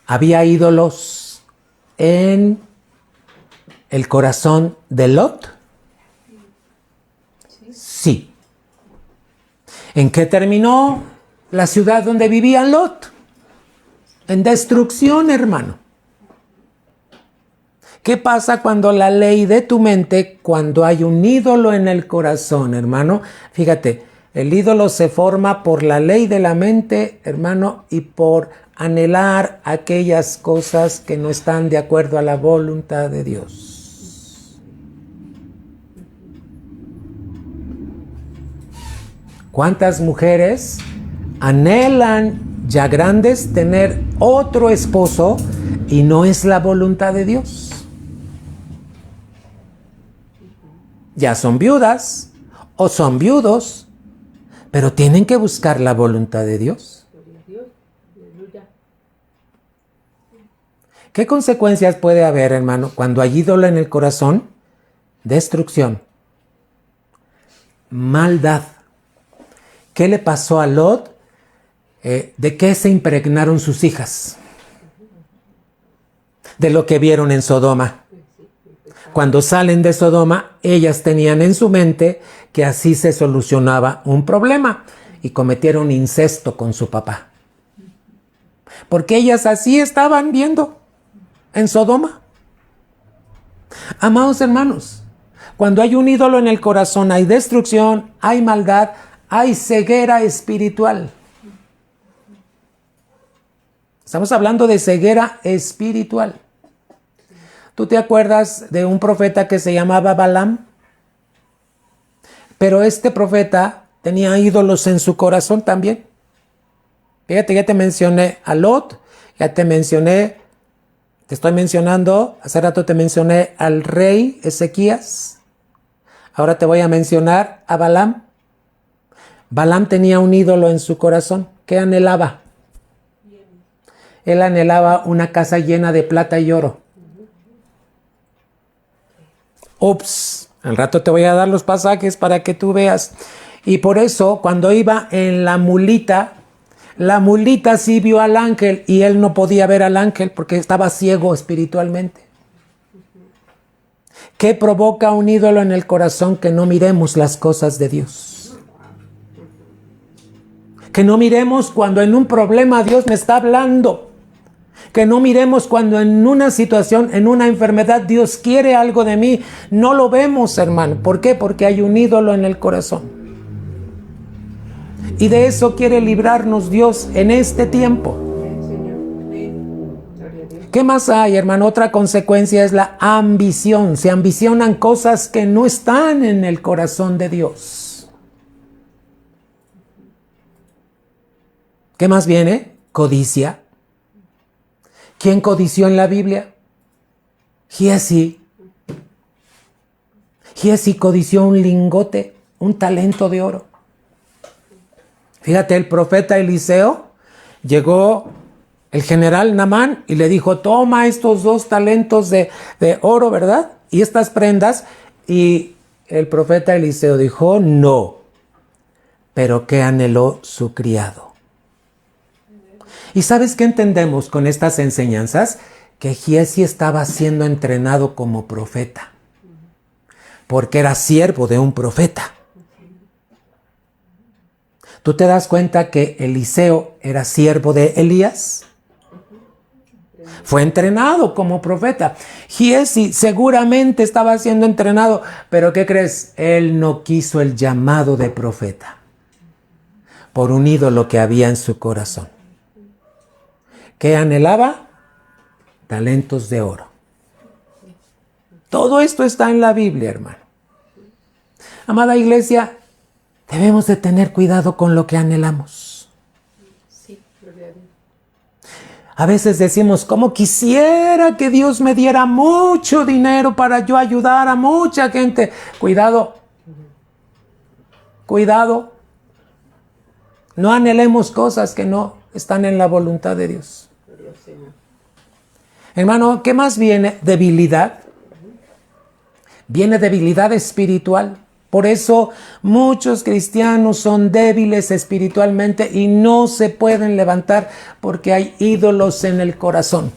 ¿Había ídolos en el corazón de Lot? Sí. ¿En qué terminó la ciudad donde vivía Lot? En destrucción, hermano. ¿Qué pasa cuando la ley de tu mente, cuando hay un ídolo en el corazón, hermano? Fíjate, el ídolo se forma por la ley de la mente, hermano, y por anhelar aquellas cosas que no están de acuerdo a la voluntad de Dios. ¿Cuántas mujeres anhelan ya grandes tener otro esposo y no es la voluntad de Dios? Ya son viudas o son viudos, pero tienen que buscar la voluntad de Dios. ¿Qué consecuencias puede haber, hermano, cuando hay ídolo en el corazón? Destrucción, maldad. ¿Qué le pasó a Lot? ¿De qué se impregnaron sus hijas? De lo que vieron en Sodoma. Cuando salen de Sodoma, ellas tenían en su mente que así se solucionaba un problema y cometieron incesto con su papá. Porque ellas así estaban viendo en Sodoma. Amados hermanos, cuando hay un ídolo en el corazón, hay destrucción, hay maldad, hay ceguera espiritual. Estamos hablando de ceguera espiritual. ¿Tú te acuerdas de un profeta que se llamaba Balaam? Pero este profeta tenía ídolos en su corazón también. Fíjate, ya te mencioné a Lot, te estoy mencionando, hace rato te mencioné al rey Ezequías. Ahora te voy a mencionar a Balaam. Balaam tenía un ídolo en su corazón. ¿Qué anhelaba? Él anhelaba una casa llena de plata y oro. Ups, al rato te voy a dar los pasajes para que tú veas. Y por eso, cuando iba en la mulita sí vio al ángel y él no podía ver al ángel porque estaba ciego espiritualmente. ¿Qué provoca un ídolo en el corazón? Que no miremos las cosas de Dios. Que no miremos cuando en un problema Dios me está hablando. Que no miremos cuando en una situación, en una enfermedad, Dios quiere algo de mí. No lo vemos, hermano. ¿Por qué? Porque hay un ídolo en el corazón. Y de eso quiere librarnos Dios en este tiempo. ¿Qué más hay, hermano? Otra consecuencia es la ambición. Se ambicionan cosas que no están en el corazón de Dios. ¿Qué más viene? Codicia. ¿Quién codició en la Biblia? Giezi. Giezi codició un lingote, un talento de oro. Fíjate, el profeta Eliseo, llegó el general Naamán y le dijo, toma estos 2 talentos de oro, ¿verdad? Y estas prendas. Y el profeta Eliseo dijo, no. Pero ¿qué anheló su criado? ¿Y sabes qué entendemos con estas enseñanzas? Que Giezi estaba siendo entrenado como profeta. Porque era siervo de un profeta. ¿Tú te das cuenta que Eliseo era siervo de Elías? Fue entrenado como profeta. Giezi seguramente estaba siendo entrenado. Pero ¿qué crees? Él no quiso el llamado de profeta. Por un ídolo que había en su corazón. ¿Qué anhelaba? Talentos de oro. Todo esto está en la Biblia, hermano. Amada iglesia, debemos de tener cuidado con lo que anhelamos. Sí, gloria a Dios. A veces decimos, ¿cómo quisiera que Dios me diera mucho dinero para yo ayudar a mucha gente? Cuidado. Cuidado. No anhelemos cosas que no están en la voluntad de Dios. Hermano, ¿qué más viene? Debilidad. Viene debilidad espiritual. Por eso muchos cristianos son débiles espiritualmente y no se pueden levantar porque hay ídolos en el corazón.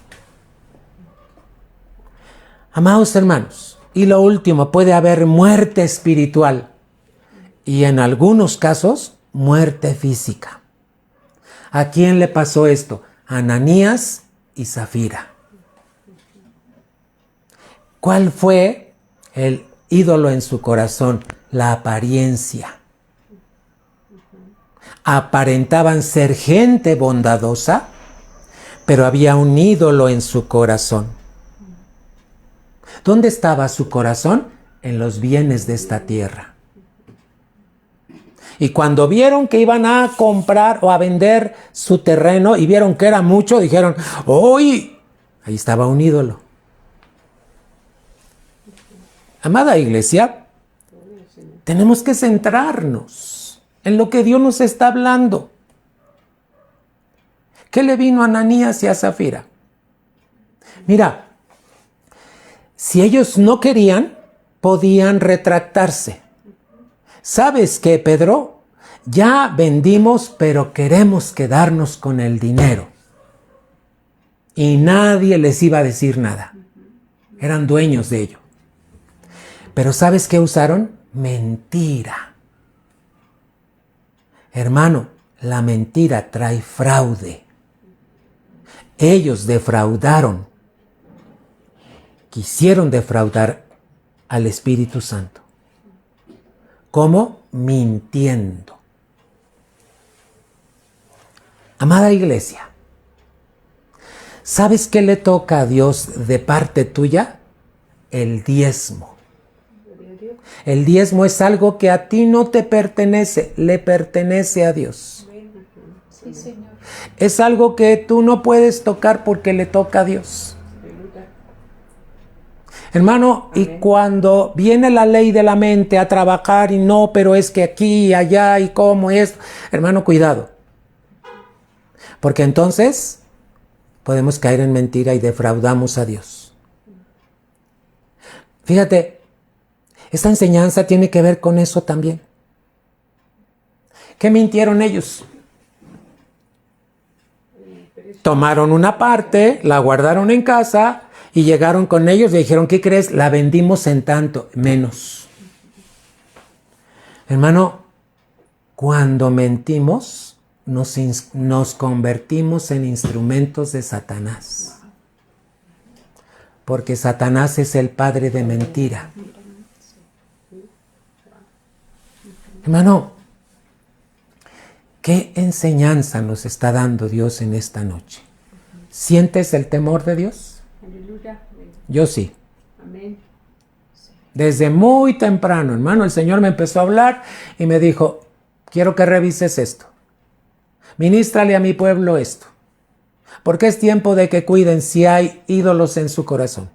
Amados hermanos, y lo último, puede haber muerte espiritual y en algunos casos muerte física. ¿A quién le pasó esto? A Ananías y Zafira. ¿Cuál fue el ídolo en su corazón? La apariencia. Aparentaban ser gente bondadosa, pero había un ídolo en su corazón. ¿Dónde estaba su corazón? En los bienes de esta tierra. Y cuando vieron que iban a comprar o a vender su terreno y vieron que era mucho, dijeron, ¡uy! Ahí estaba un ídolo. Amada iglesia, tenemos que centrarnos en lo que Dios nos está hablando. ¿Qué le vino a Ananías y a Zafira? Mira, si ellos no querían, podían retractarse. ¿Sabes qué, Pedro? Ya vendimos, pero queremos quedarnos con el dinero. Y nadie les iba a decir nada. Eran dueños de ello. Pero ¿sabes qué usaron? Mentira. Hermano, la mentira trae fraude. Ellos defraudaron. Quisieron defraudar al Espíritu Santo. ¿Cómo? Mintiendo. Amada iglesia, ¿sabes qué le toca a Dios de parte tuya? El diezmo. El diezmo es algo que a ti no te pertenece, le pertenece a Dios. Sí, Señor. Es algo que tú no puedes tocar porque le toca a Dios. Hermano, y cuando viene la ley de la mente a trabajar y no, pero es que aquí y allá y cómo esto, hermano, cuidado. Porque entonces podemos caer en mentira y defraudamos a Dios. Fíjate, esta enseñanza tiene que ver con eso también. ¿Qué mintieron ellos? Tomaron una parte, la guardaron en casa y llegaron con ellos y dijeron, ¿qué crees? La vendimos en tanto, menos. Hermano, cuando mentimos, nos convertimos en instrumentos de Satanás. Porque Satanás es el padre de mentira. Hermano, ¿qué enseñanza nos está dando Dios en esta noche? ¿Sientes el temor de Dios? Aleluya. Yo sí. Amén. Desde muy temprano, hermano, el Señor me empezó a hablar y me dijo, quiero que revises esto. Ministrale a mi pueblo esto. Porque es tiempo de que cuiden si hay ídolos en su corazón.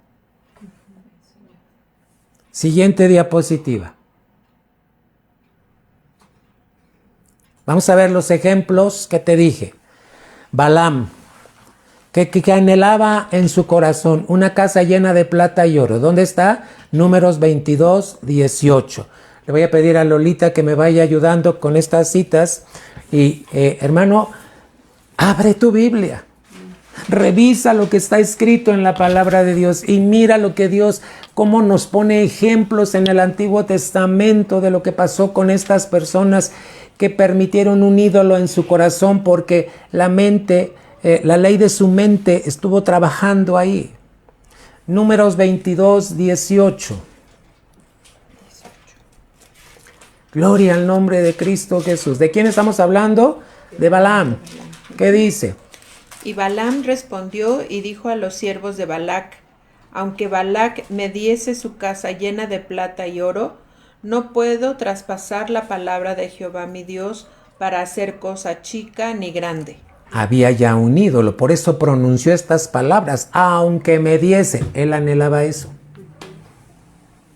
Siguiente diapositiva. Vamos a ver los ejemplos que te dije. Balaam, que anhelaba en su corazón una casa llena de plata y oro. ¿Dónde está? Números 22, 18. Le voy a pedir a Lolita que me vaya ayudando con estas citas. Y hermano, abre tu Biblia. Revisa lo que está escrito en la palabra de Dios y mira lo que Dios, cómo nos pone ejemplos en el Antiguo Testamento de lo que pasó con estas personas que permitieron un ídolo en su corazón porque la mente, la ley de su mente estuvo trabajando ahí. Números 22, 18. Gloria al nombre de Cristo Jesús. ¿De quién estamos hablando? De Balaam. ¿Qué dice? Y Balaam respondió y dijo a los siervos de Balac, aunque Balac me diese su casa llena de plata y oro, no puedo traspasar la palabra de Jehová mi Dios para hacer cosa chica ni grande. Había ya un ídolo, por eso pronunció estas palabras, aunque me diese. Él anhelaba eso.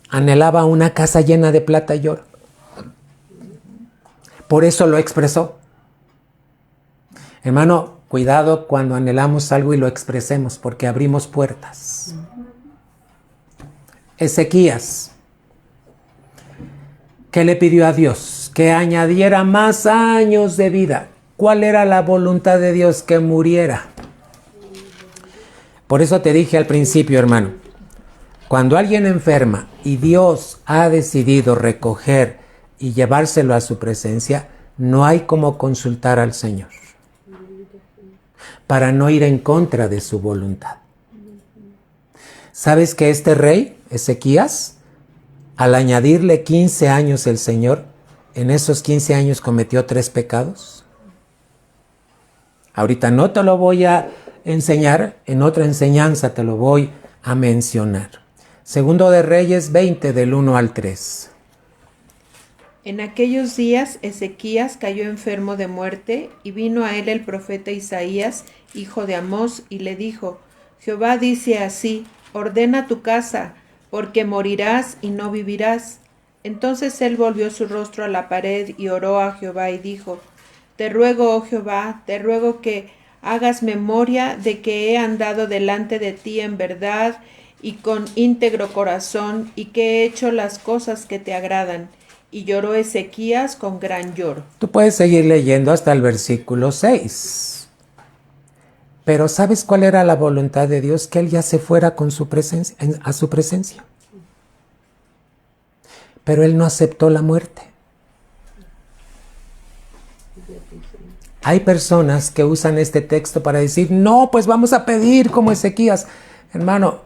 Anhelaba una casa llena de plata y oro. Por eso lo expresó. Hermano, cuidado cuando anhelamos algo y lo expresemos, porque abrimos puertas. Ezequías. ¿Qué le pidió a Dios? Que añadiera más años de vida. ¿Cuál era la voluntad de Dios? Que muriera. Por eso te dije al principio, hermano, cuando alguien enferma y Dios ha decidido recoger y llevárselo a su presencia, no hay como consultar al Señor para no ir en contra de su voluntad. ¿Sabes que este rey, Ezequías, al añadirle 15 años el Señor, en esos 15 años cometió 3 pecados? Ahorita no te lo voy a enseñar, en otra enseñanza te lo voy a mencionar. Segundo de Reyes 20, del 1 al 3. En aquellos días Ezequías cayó enfermo de muerte, y vino a él el profeta Isaías, hijo de Amós, y le dijo: Jehová dice así: ordena tu casa, porque morirás y no vivirás. Entonces él volvió su rostro a la pared y oró a Jehová y dijo: Te ruego, oh Jehová, te ruego que hagas memoria de que he andado delante de ti en verdad y con íntegro corazón, y que he hecho las cosas que te agradan. Y lloró Ezequías con gran lloro. Tú puedes seguir leyendo hasta el versículo 6. Pero ¿sabes cuál era la voluntad de Dios? Que él ya se fuera con su presencia, a su presencia. Pero él no aceptó la muerte. Hay personas que usan este texto para decir: no, pues vamos a pedir como Ezequías. Hermano,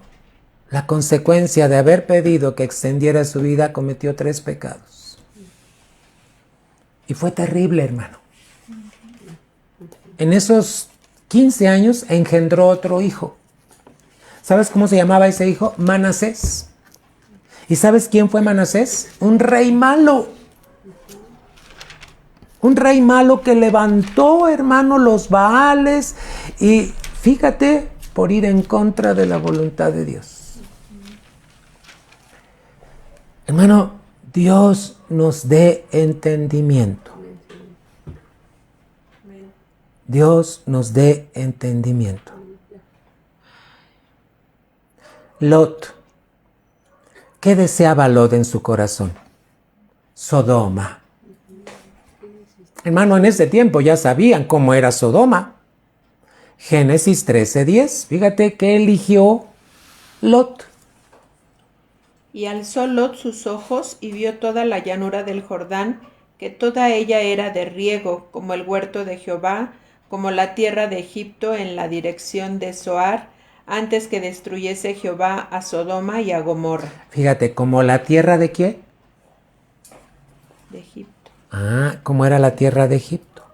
la consecuencia de haber pedido que extendiera su vida, cometió 3 pecados. Y fue terrible, hermano. En esos 15 años engendró otro hijo. ¿Sabes cómo se llamaba ese hijo? Manasés. ¿Y sabes quién fue Manasés? Un rey malo. Un rey malo que levantó, hermano, los Baales. Y fíjate, por ir en contra de la voluntad de Dios. Hermano, Dios nos dé entendimiento. Dios nos dé entendimiento. Lot. ¿Qué deseaba Lot en su corazón? Sodoma. Hermano, en ese tiempo ya sabían cómo era Sodoma. Génesis 13:10. Fíjate que eligió Lot. Y alzó Lot sus ojos y vio toda la llanura del Jordán, que toda ella era de riego, como el huerto de Jehová, como la tierra de Egipto en la dirección de Zoar, antes que destruyese Jehová a Sodoma y a Gomorra. Fíjate, ¿como la tierra de qué? De Egipto. Ah, ¿cómo era la tierra de Egipto?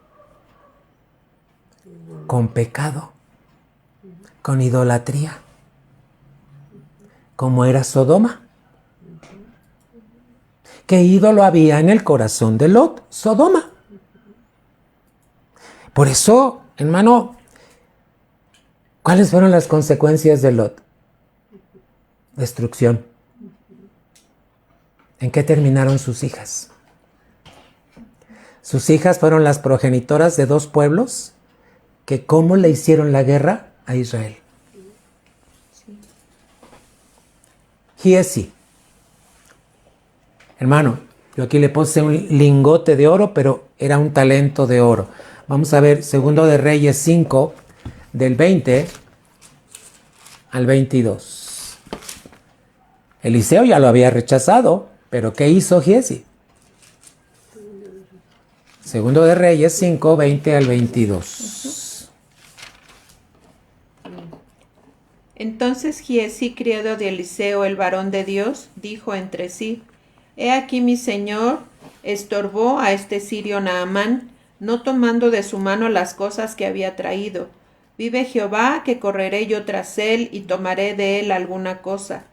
Con pecado, con idolatría. ¿Cómo era Sodoma? ¿Qué ídolo había en el corazón de Lot? Sodoma. Por eso, hermano, ¿cuáles fueron las consecuencias de Lot? Destrucción. ¿En qué terminaron sus hijas? Sus hijas fueron las progenitoras de 2 pueblos que ¿cómo le hicieron la guerra a Israel? Giezi. Hermano, yo aquí le puse un lingote de oro, pero era un talento de oro. Vamos a ver, segundo de Reyes 5, del 20 al 22. Eliseo ya lo había rechazado, pero ¿qué hizo Giezi? Segundo de Reyes 5, 20 al 22. Entonces Giezi, criado de Eliseo, el varón de Dios, dijo entre sí: He aquí mi señor estorbó a este sirio Naamán, no tomando de su mano las cosas que había traído. Vive Jehová, que correré yo tras él y tomaré de él alguna cosa.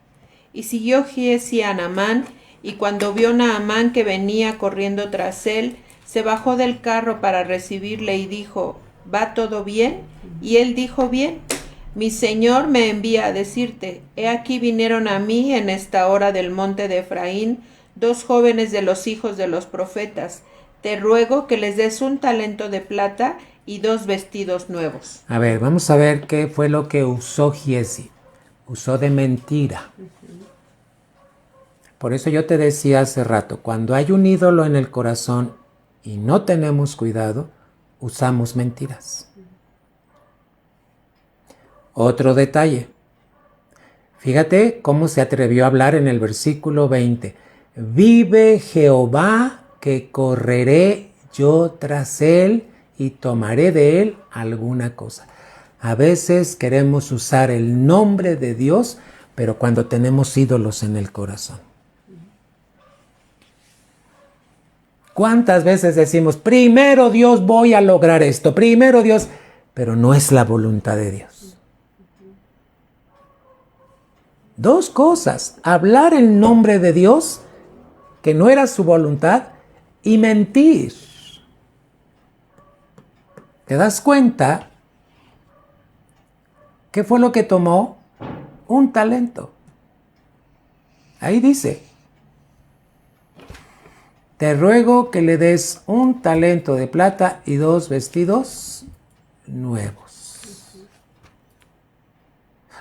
Y siguió Giezi a Naamán, y cuando vio Naamán que venía corriendo tras él, se bajó del carro para recibirle y dijo: ¿Va todo bien? Y él dijo: Bien. Mi señor me envía a decirte: he aquí vinieron a mí en esta hora del monte de Efraín 2 jóvenes de los hijos de los profetas. Te ruego que les des un talento de plata y 2 vestidos nuevos. A ver, vamos a ver qué fue lo que usó Giezi. Usó de mentira. Por eso yo te decía hace rato, cuando hay un ídolo en el corazón y no tenemos cuidado, usamos mentiras. Otro detalle. Fíjate cómo se atrevió a hablar en el versículo 20. Vive Jehová que correré yo tras él y tomaré de él alguna cosa. A veces queremos usar el nombre de Dios, pero cuando tenemos ídolos en el corazón. ¿Cuántas veces decimos, primero Dios voy a lograr esto, primero Dios, pero no es la voluntad de Dios? Dos cosas, hablar el nombre de Dios, que no era su voluntad, y mentir. ¿Te das cuenta? ¿Qué fue lo que tomó? Un talento. Ahí dice, te ruego que le des un talento de plata y 2 vestidos nuevos.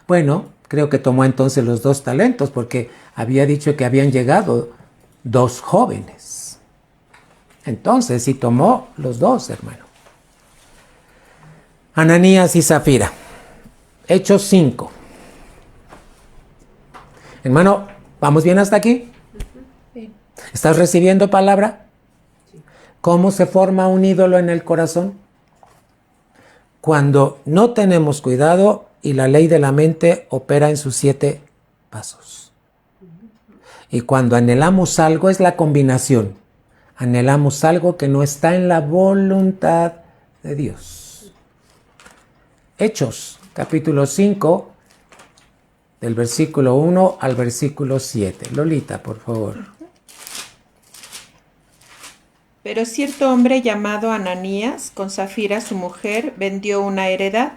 Bueno, creo que tomó entonces los 2 talentos porque había dicho que habían llegado 2 jóvenes. Entonces sí tomó los 2, hermano. Ananías y Zafira. Hechos 5. Hermano, ¿vamos bien hasta aquí? Sí. ¿Estás recibiendo palabra? Sí. ¿Cómo se forma un ídolo en el corazón? Cuando no tenemos cuidado y la ley de la mente opera en sus 7 pasos. Y cuando anhelamos algo es la combinación. Anhelamos algo que no está en la voluntad de Dios. Hechos, capítulo 5, del versículo 1 al versículo 7. Lolita, por favor. Pero cierto hombre llamado Ananías, con Zafira su mujer, vendió una heredad,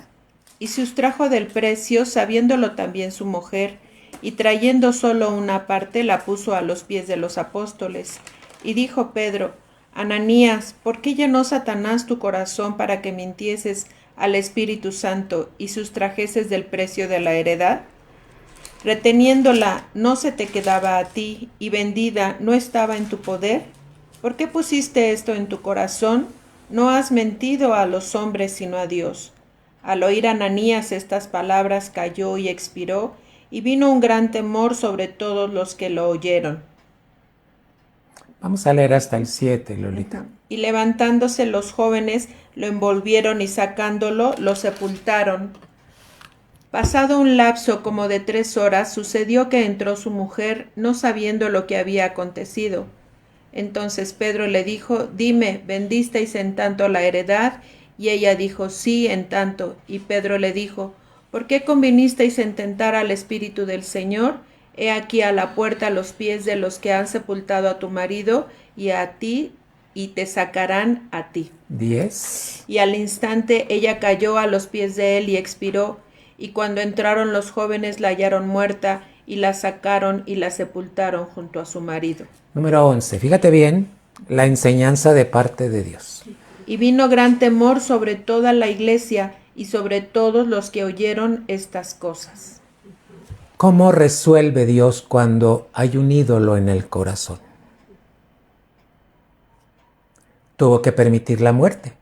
y sustrajo del precio, sabiéndolo también su mujer, y trayendo solo una parte, la puso a los pies de los apóstoles. Y dijo Pedro, Ananías, ¿por qué llenó Satanás tu corazón para que mintieses al Espíritu Santo y sustrajeses del precio de la heredad? Reteniéndola, ¿no se te quedaba a ti, y vendida no estaba en tu poder? ¿Por qué pusiste esto en tu corazón? No has mentido a los hombres sino a Dios. Al oír Ananías estas palabras cayó y expiró, y vino un gran temor sobre todos los que lo oyeron. Vamos a leer hasta el 7, Lolita. Y levantándose los jóvenes, lo envolvieron y sacándolo, lo sepultaron. Pasado un lapso como de 3 horas, sucedió que entró su mujer, no sabiendo lo que había acontecido. Entonces Pedro le dijo, dime, ¿vendisteis en tanto la heredad? Y ella dijo, sí, en tanto. Y Pedro le dijo, ¿por qué convinisteis en tentar al Espíritu del Señor? He aquí a la puerta los pies de los que han sepultado a tu marido y a ti, y te sacarán a ti. 10. Y al instante ella cayó a los pies de él y expiró. Y cuando entraron los jóvenes la hallaron muerta, y la sacaron y la sepultaron junto a su marido. Número 11. Fíjate bien la enseñanza de parte de Dios. Y vino gran temor sobre toda la iglesia y sobre todos los que oyeron estas cosas. ¿Cómo resuelve Dios cuando hay un ídolo en el corazón? Tuvo que permitir la muerte.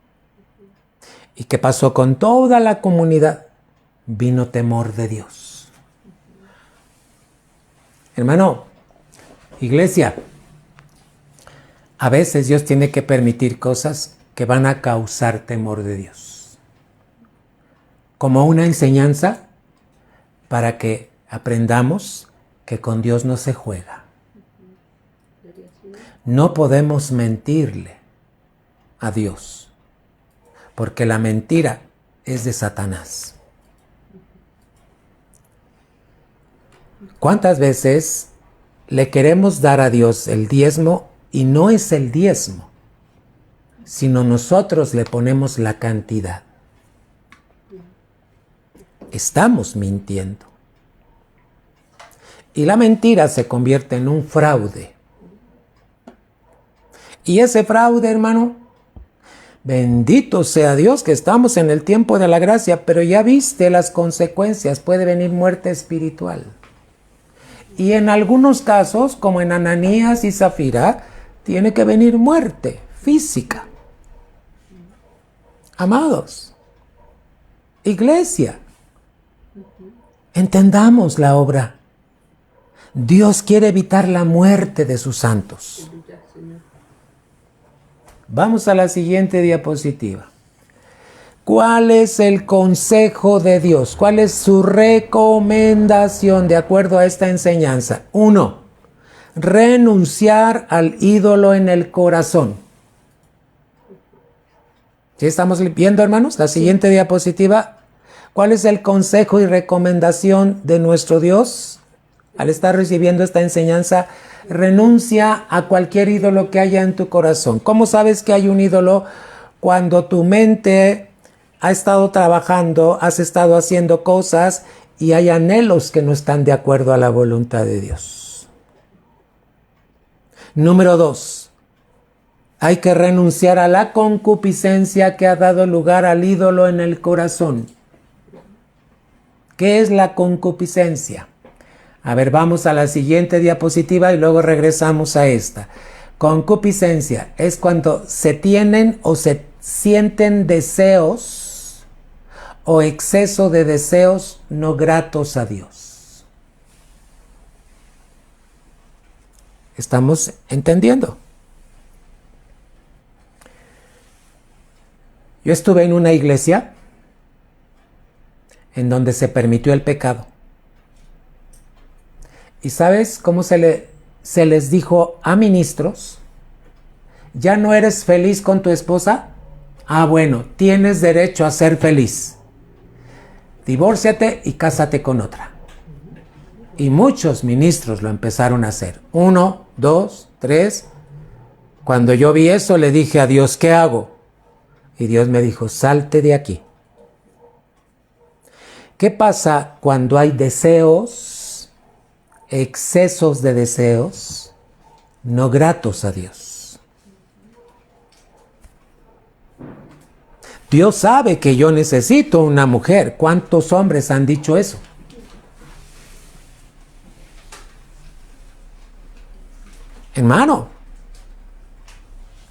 ¿Y qué pasó con toda la comunidad? Vino temor de Dios. Hermano, iglesia, a veces Dios tiene que permitir cosas que van a causar temor de Dios. Como una enseñanza para que aprendamos que con Dios no se juega. No podemos mentirle a Dios, porque la mentira es de Satanás. ¿Cuántas veces le queremos dar a Dios el diezmo y no es el diezmo, sino nosotros le ponemos la cantidad? Estamos mintiendo. Y la mentira se convierte en un fraude. Y ese fraude, hermano, bendito sea Dios que estamos en el tiempo de la gracia, pero ya viste las consecuencias, puede venir muerte espiritual. Y en algunos casos, como en Ananías y Zafira, tiene que venir muerte física. Amados, iglesia, entendamos la obra. Dios quiere evitar la muerte de sus santos. Vamos a la siguiente diapositiva. ¿Cuál es el consejo de Dios? ¿Cuál es su recomendación de acuerdo a esta enseñanza? 1. Renunciar al ídolo en el corazón. ¿Sí estamos viendo, hermanos? La siguiente diapositiva. ¿Cuál es el consejo y recomendación de nuestro Dios? Al estar recibiendo esta enseñanza, renuncia a cualquier ídolo que haya en tu corazón. ¿Cómo sabes que hay un ídolo? Cuando tu mente ha estado trabajando, has estado haciendo cosas y hay anhelos que no están de acuerdo a la voluntad de Dios. Número 2. Hay que renunciar a la concupiscencia que ha dado lugar al ídolo en el corazón. ¿Qué es la concupiscencia? A ver, vamos a la siguiente diapositiva y luego regresamos a esta. Concupiscencia es cuando se tienen o se sienten deseos o exceso de deseos no gratos a Dios. ¿Estamos entendiendo? Yo estuve en una iglesia en donde se permitió el pecado. ¿Y sabes cómo se les dijo a ministros? ¿Ya no eres feliz con tu esposa? Ah, bueno, tienes derecho a ser feliz. Divórciate y cásate con otra. Y muchos ministros lo empezaron a hacer. 1, 2, 3. Cuando yo vi eso le dije a Dios, ¿qué hago? Y Dios me dijo, salte de aquí. ¿Qué pasa cuando hay deseos, excesos de deseos, no gratos a Dios? Dios sabe que yo necesito una mujer. ¿Cuántos hombres han dicho eso? Hermano,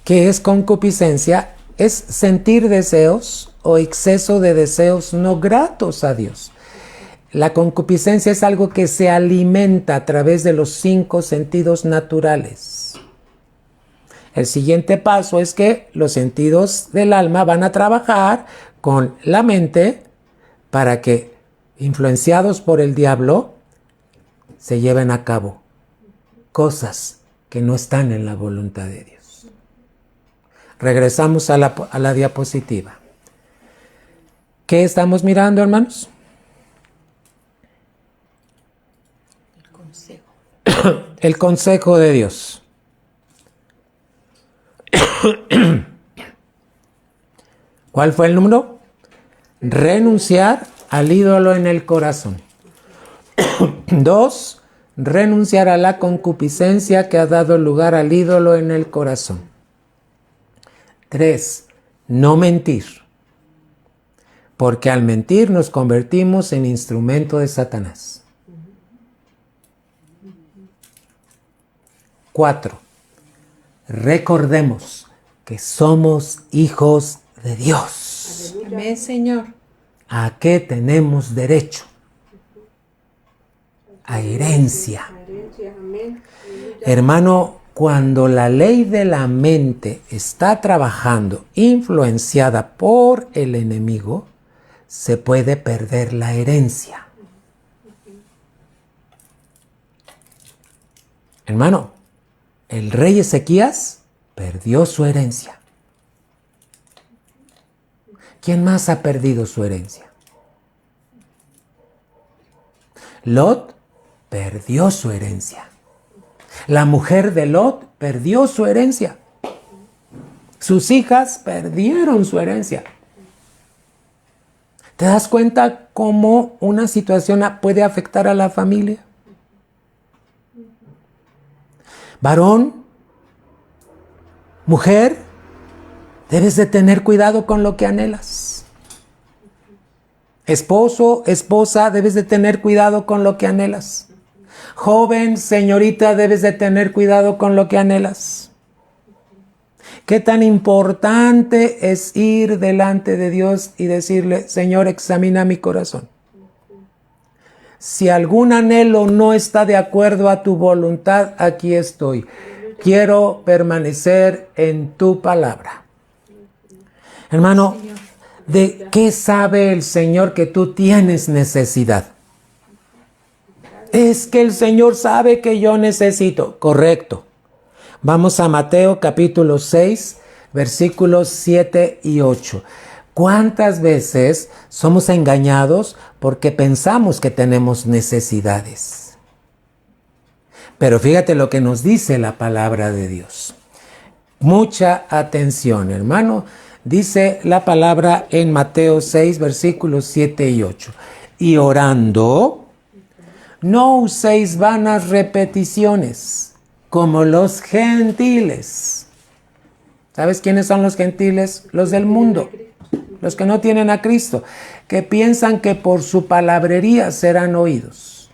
¿qué es concupiscencia? Es sentir deseos o exceso de deseos no gratos a Dios. La concupiscencia es algo que se alimenta a través de los 5 sentidos naturales. El siguiente paso es que los sentidos del alma van a trabajar con la mente para que, influenciados por el diablo, se lleven a cabo cosas que no están en la voluntad de Dios. Regresamos a la diapositiva. ¿Qué estamos mirando, hermanos? El consejo. El consejo de Dios. ¿Cuál fue el número? Renunciar al ídolo en el corazón. 2. Renunciar a la concupiscencia que ha dado lugar al ídolo en el corazón. 3. No mentir. Porque al mentir nos convertimos en instrumento de Satanás. 4. Recordemos que somos hijos de Dios. Amén, Señor. ¿A qué tenemos derecho? A herencia. Hermano, cuando la ley de la mente está trabajando, influenciada por el enemigo, se puede perder la herencia. Hermano, el rey Ezequías perdió su herencia. ¿Quién más ha perdido su herencia? Lot perdió su herencia. La mujer de Lot perdió su herencia. Sus hijas perdieron su herencia. ¿Te das cuenta cómo una situación puede afectar a la familia? Varón, mujer, debes de tener cuidado con lo que anhelas. Esposo, esposa, debes de tener cuidado con lo que anhelas. Joven, señorita, debes de tener cuidado con lo que anhelas. Qué tan importante es ir delante de Dios y decirle, Señor, examina mi corazón. Si algún anhelo no está de acuerdo a tu voluntad, aquí estoy. Quiero permanecer en tu palabra. Hermano, ¿de qué sabe el Señor que tú tienes necesidad? Es que el Señor sabe que yo necesito. Correcto. Vamos a Mateo capítulo 6, versículos 7 y 8. ¿Cuántas veces somos engañados porque pensamos que tenemos necesidades? Pero fíjate lo que nos dice la palabra de Dios. Mucha atención, hermano. Dice la palabra en Mateo 6, versículos 7 y 8. Y orando, no uséis vanas repeticiones, como los gentiles. ¿Sabes quiénes son los gentiles? Los del mundo, los que no tienen a Cristo, que piensan que por su palabrería serán oídos.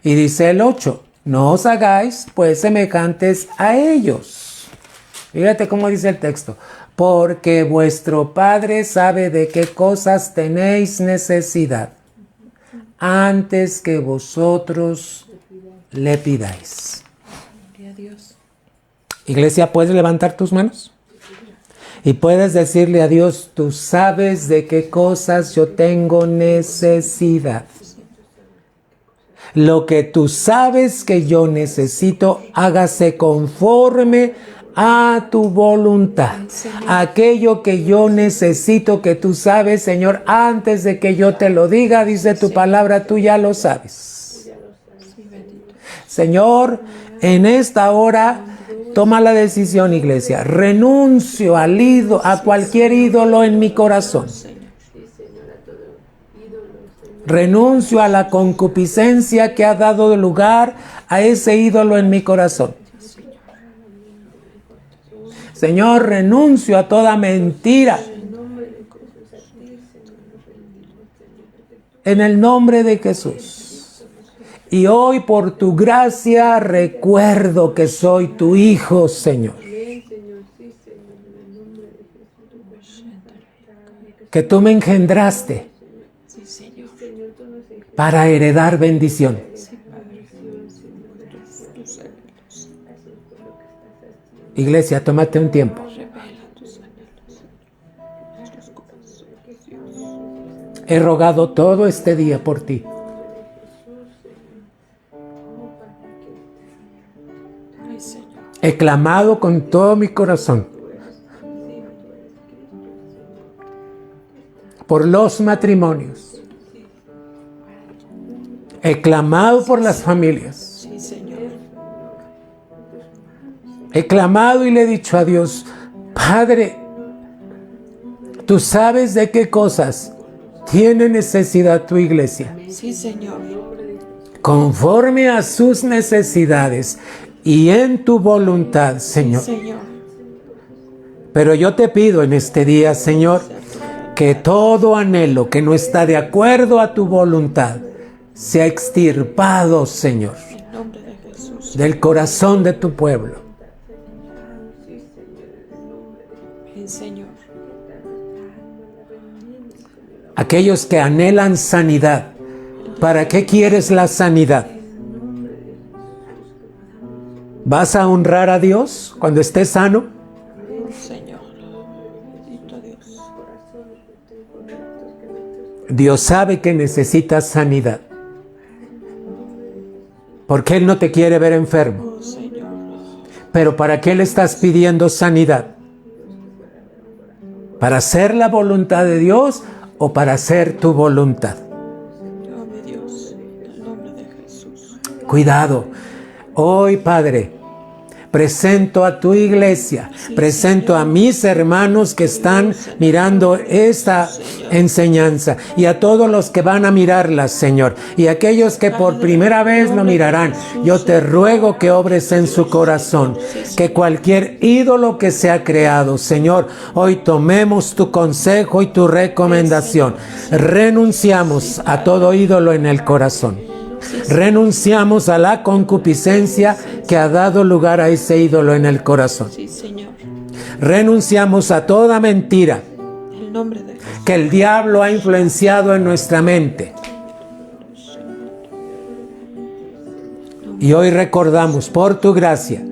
Y dice el 8, no os hagáis pues semejantes a ellos. Fíjate cómo dice el texto, porque vuestro Padre sabe de qué cosas tenéis necesidad, antes que vosotros le pidáis. Gloria a Dios. Iglesia, ¿puedes levantar tus manos? Y puedes decirle a Dios, tú sabes de qué cosas yo tengo necesidad. Lo que tú sabes que yo necesito, hágase conforme a tu voluntad. Aquello que yo necesito, que tú sabes, Señor, antes de que yo te lo diga, dice tu palabra, tú ya lo sabes. Señor, en esta hora, toma la decisión, iglesia. Renuncio a cualquier ídolo en mi corazón. Renuncio a la concupiscencia que ha dado lugar a ese ídolo en mi corazón. Señor, renuncio a toda mentira. En el nombre de Jesús. Y hoy por tu gracia recuerdo que soy tu hijo, Señor. Que tú me engendraste para heredar bendición. Iglesia, tómate un tiempo. He rogado todo este día por ti. He clamado con todo mi corazón por los matrimonios. He clamado por las familias. He clamado y le he dicho a Dios, Padre, tú sabes de qué cosas tiene necesidad tu iglesia. Sí, Señor. Conforme a sus necesidades y en tu voluntad, Señor. Sí, Señor. Pero yo te pido en este día, Señor, que todo anhelo que no está de acuerdo a tu voluntad sea extirpado, Señor, En nombre de Jesús. del corazón de tu pueblo. Bien, Señor. Aquellos que anhelan sanidad, ¿para qué quieres la sanidad? ¿Vas a honrar a Dios cuando estés sano? Señor. Bendito Dios. Dios sabe que necesitas sanidad, porque Él no te quiere ver enfermo. Oh, Señor. Pero ¿para qué le estás pidiendo sanidad? ¿Para hacer la voluntad de Dios o para hacer tu voluntad? Ayúdame, Dios. En el nombre de Jesús. Cuidado. Hoy, Padre, presento a tu iglesia, presento a mis hermanos que están mirando esta enseñanza y a todos los que van a mirarla, Señor, y aquellos que por primera vez lo mirarán. Yo te ruego que obres en su corazón, que cualquier ídolo que se ha creado, Señor, hoy tomemos tu consejo y tu recomendación. Renunciamos a todo ídolo en el corazón. Renunciamos a la concupiscencia que ha dado lugar a ese ídolo en el corazón. Sí, Señor. Renunciamos a toda mentira En el nombre de Jesús. que el diablo ha influenciado en nuestra mente. Y hoy recordamos, por tu gracia,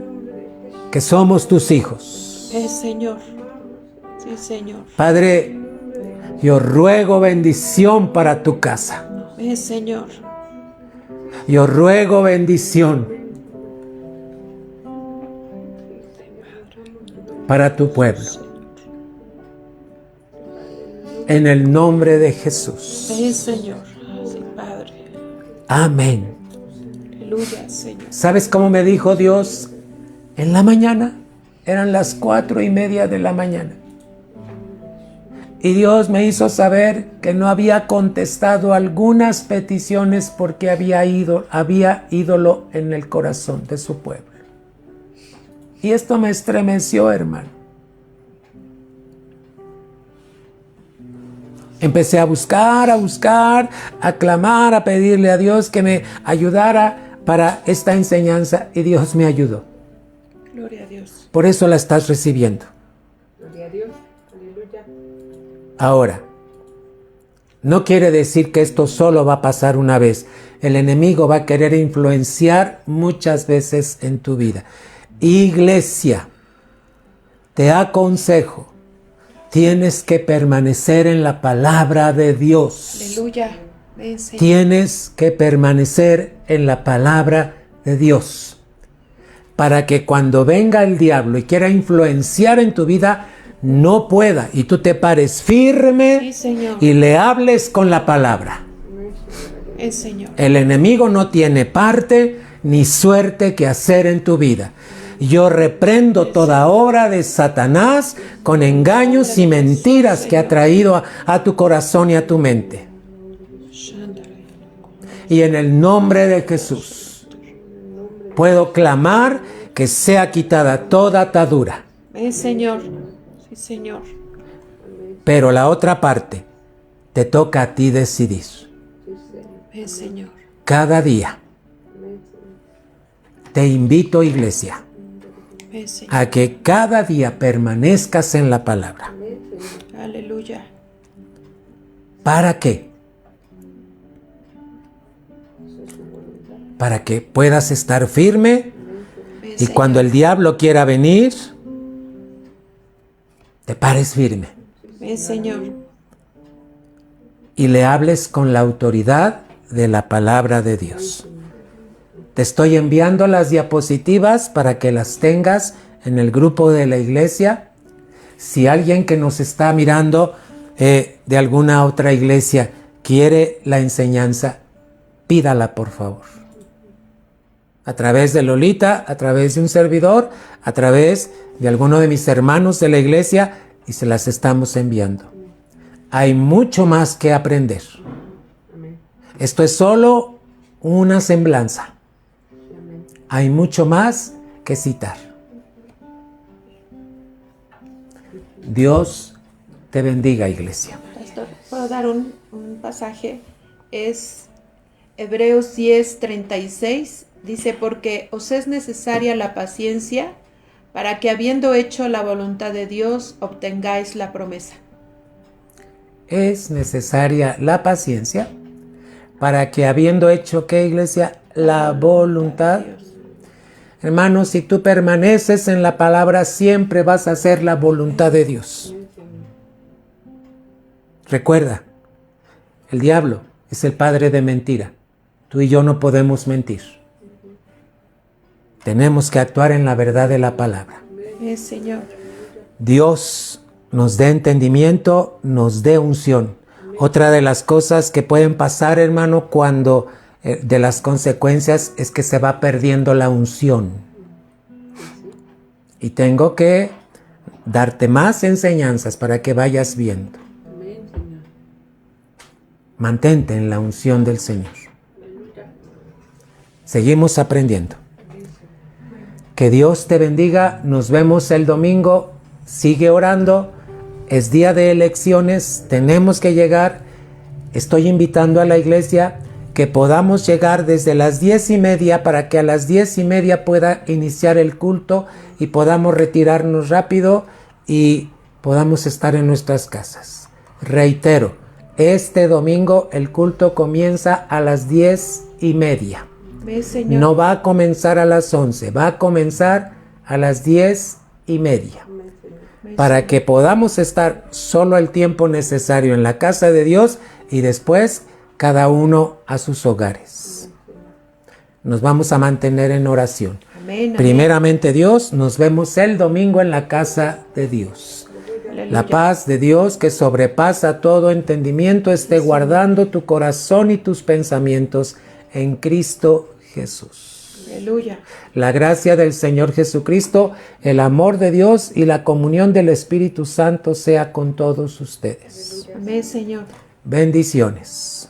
que somos tus hijos. Señor. Sí, Señor. Padre, yo ruego bendición para tu casa. Señor. Yo ruego bendición para tu pueblo. En el nombre de Jesús. Señor. Sí, Padre. Amén. Aleluya, Señor. ¿Sabes cómo me dijo Dios? En la mañana. Eran las 4:30 de la mañana. Y Dios me hizo saber que no había contestado algunas peticiones porque había ídolo en el corazón de su pueblo. Y esto me estremeció, hermano. Empecé a buscar, a clamar, a pedirle a Dios que me ayudara para esta enseñanza, y Dios me ayudó. Gloria a Dios. Por eso la estás recibiendo. Gloria a Dios. Aleluya. Ahora, no quiere decir que esto solo va a pasar una vez. El enemigo va a querer influenciar muchas veces en tu vida. Iglesia, te aconsejo, tienes que permanecer en la palabra de Dios. Aleluya. Señor. Tienes que permanecer en la palabra de Dios, para que cuando venga el diablo y quiera influenciar en tu vida, no pueda, y tú te pares firme. Sí, Señor. Y le hables con la palabra. Señor. El enemigo no tiene parte ni suerte que hacer en tu vida. Yo reprendo toda obra de Satanás con engaños y mentiras que ha traído a tu corazón y a tu mente. Y en el nombre de Jesús puedo clamar que sea quitada toda atadura. Señor. Sí, Señor. Pero la otra parte te toca a ti decidir. Señor. Cada día. Te invito, iglesia, Señor. a que cada día permanezcas en la palabra. Aleluya. ¿Para qué? Para que puedas estar firme y cuando el diablo quiera venir, te pares firme Señor. y le hables con la autoridad de la palabra de Dios. Te estoy enviando las diapositivas para que las tengas en el grupo de la iglesia. Si alguien que nos está mirando de alguna otra iglesia quiere la enseñanza, pídala por favor. A través de Lolita, a través de un servidor, a través de alguno de mis hermanos de la iglesia, y se las estamos enviando. Hay mucho más que aprender. Esto es solo una semblanza. Hay mucho más que citar. Dios te bendiga, iglesia. Pastor, ¿puedo dar un pasaje? Es Hebreos 10:36. Dice, porque os es necesaria la paciencia para que habiendo hecho la voluntad de Dios obtengáis la promesa. Es necesaria la paciencia para que habiendo hecho, ¿qué, iglesia? La voluntad. Hermanos, si tú permaneces en la palabra, siempre vas a hacer la voluntad de Dios. Recuerda, el diablo es el padre de mentira. Tú y yo no podemos mentir. Tenemos que actuar en la verdad de la palabra. Señor. Dios nos dé entendimiento, nos dé unción. Otra de las cosas que pueden pasar, hermano, cuando de las consecuencias es que se va perdiendo la unción. Y tengo que darte más enseñanzas para que vayas viendo. Mantente en la unción del Señor. Seguimos aprendiendo. Que Dios te bendiga. Nos vemos el domingo. Sigue orando. Es día de elecciones. Tenemos que llegar. Estoy invitando a la iglesia que podamos llegar desde las 10:30 para que a las 10:30 pueda iniciar el culto y podamos retirarnos rápido y podamos estar en nuestras casas. Reitero, este domingo el culto comienza a las 10:30. Ve, Señor. No va a comenzar a las 11, va a comenzar a las 10:30. Ve, Para Señor. que podamos estar solo el tiempo necesario en la casa de Dios y después cada uno a sus hogares. Nos vamos a mantener en oración. Amén, amén. Primeramente Dios, nos vemos el domingo en la casa de Dios. Aleluya. La paz de Dios que sobrepasa todo entendimiento esté guardando tu corazón y tus pensamientos en Cristo Jesús. Aleluya. La gracia del Señor Jesucristo, el amor de Dios y la comunión del Espíritu Santo sea con todos ustedes. Amén, Señor. Bendiciones.